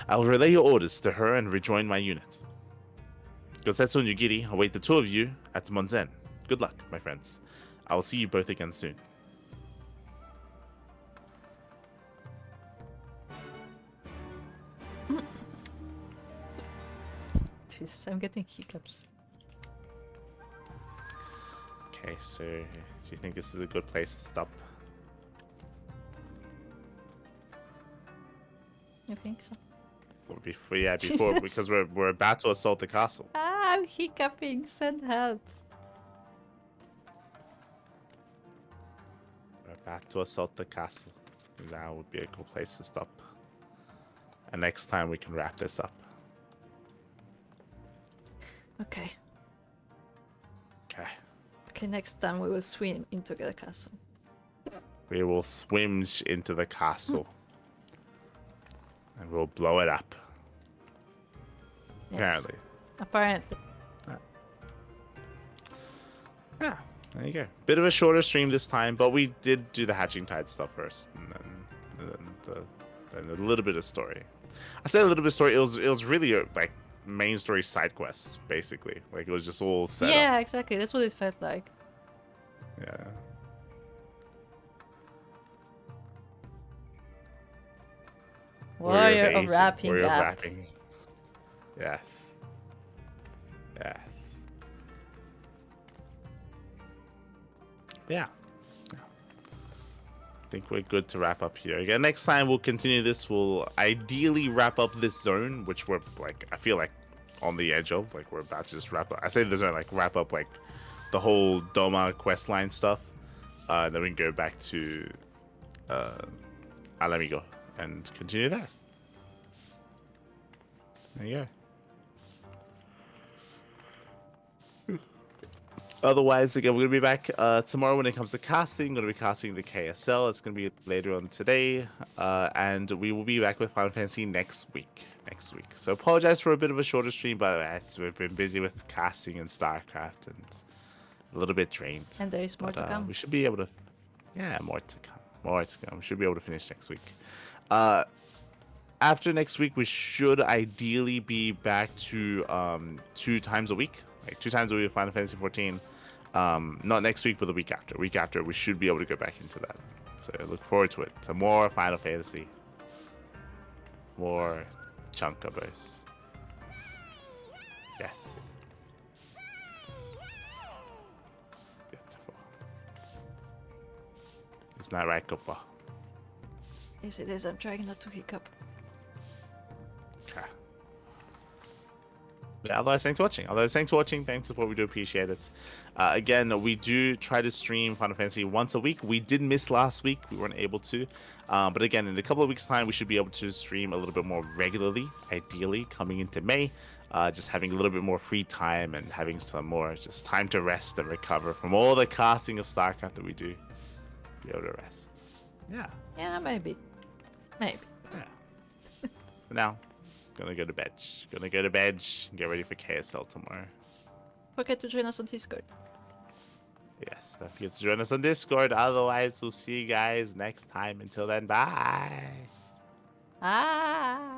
I will relay your orders to her and rejoin my unit. Gosetsu and Yugiri await the two of you at Monzen. Good luck, my friends. I will see you both again soon. Jeez, I'm getting hiccups. Okay, so do you think this is a good place to stop? You think so? Before, yeah, Jesus. because we're about to assault the castle. Ah, I'm hiccuping. Send help. We're about to assault the castle. That would be a cool place to stop. And next time we can wrap this up. Okay. Okay. Okay, next time we will swim into the castle. We will swim into the castle. And we'll blow it up. Yes. Apparently. Apparently. Yeah, there you go. Bit of a shorter stream this time, but we did do the Hatching Tide stuff first, and then a little bit of story. I said a little bit of story. It was really like main story side quests, basically. Like it was just all set up. Yeah, exactly. That's what it felt like. Yeah. Warrior of Asia. wrapping Warrior of up. wrapping. Yes. Yes. Yeah. I think we're good to wrap up here. Again, next time we'll continue this. We'll ideally wrap up this zone, which we're like, I feel like on the edge of. Like we're about to just wrap up. I say the zone, like wrap up like the whole Doma questline stuff. Then we can go back to Alamigo and continue there. There you go. Otherwise, again, we're going to be back tomorrow when it comes to casting. We're going to be casting the KSL. It's going to be later on today. And we will be back with Final Fantasy next week. So apologize for a bit of a shorter stream, but we've been busy with casting and StarCraft and a little bit drained. And there is more to come. We should be able to... Yeah, more to come. We should be able to finish next week. After next week, we should ideally be back to 2 times a week. Like 2 times a week of Final Fantasy 14. Not next week, but the week after. Week after, we should be able to go back into that. So I look forward to it. So more Final Fantasy. More Chunkabos. Yes. Beautiful. Isn't that right, Coppa? Yes, it is. I'm trying not to hiccup. Okay. Yeah, otherwise, thanks for watching. Thanks for support. We do appreciate it. Again, we do try to stream Final Fantasy once a week. We did miss last week. We weren't able to. But again, in a couple of weeks' time, we should be able to stream a little bit more regularly, ideally, coming into May. Just having a little bit more free time and having some more just time to rest and recover from all the casting of StarCraft that we do. Be able to rest. Yeah. Yeah, maybe. Maybe. Yeah. For now, gonna go to bed. And get ready for KSL tomorrow. Forget to join us on Discord. Yes, don't forget to join us on Discord. Otherwise, we'll see you guys next time. Until then, bye. Ah.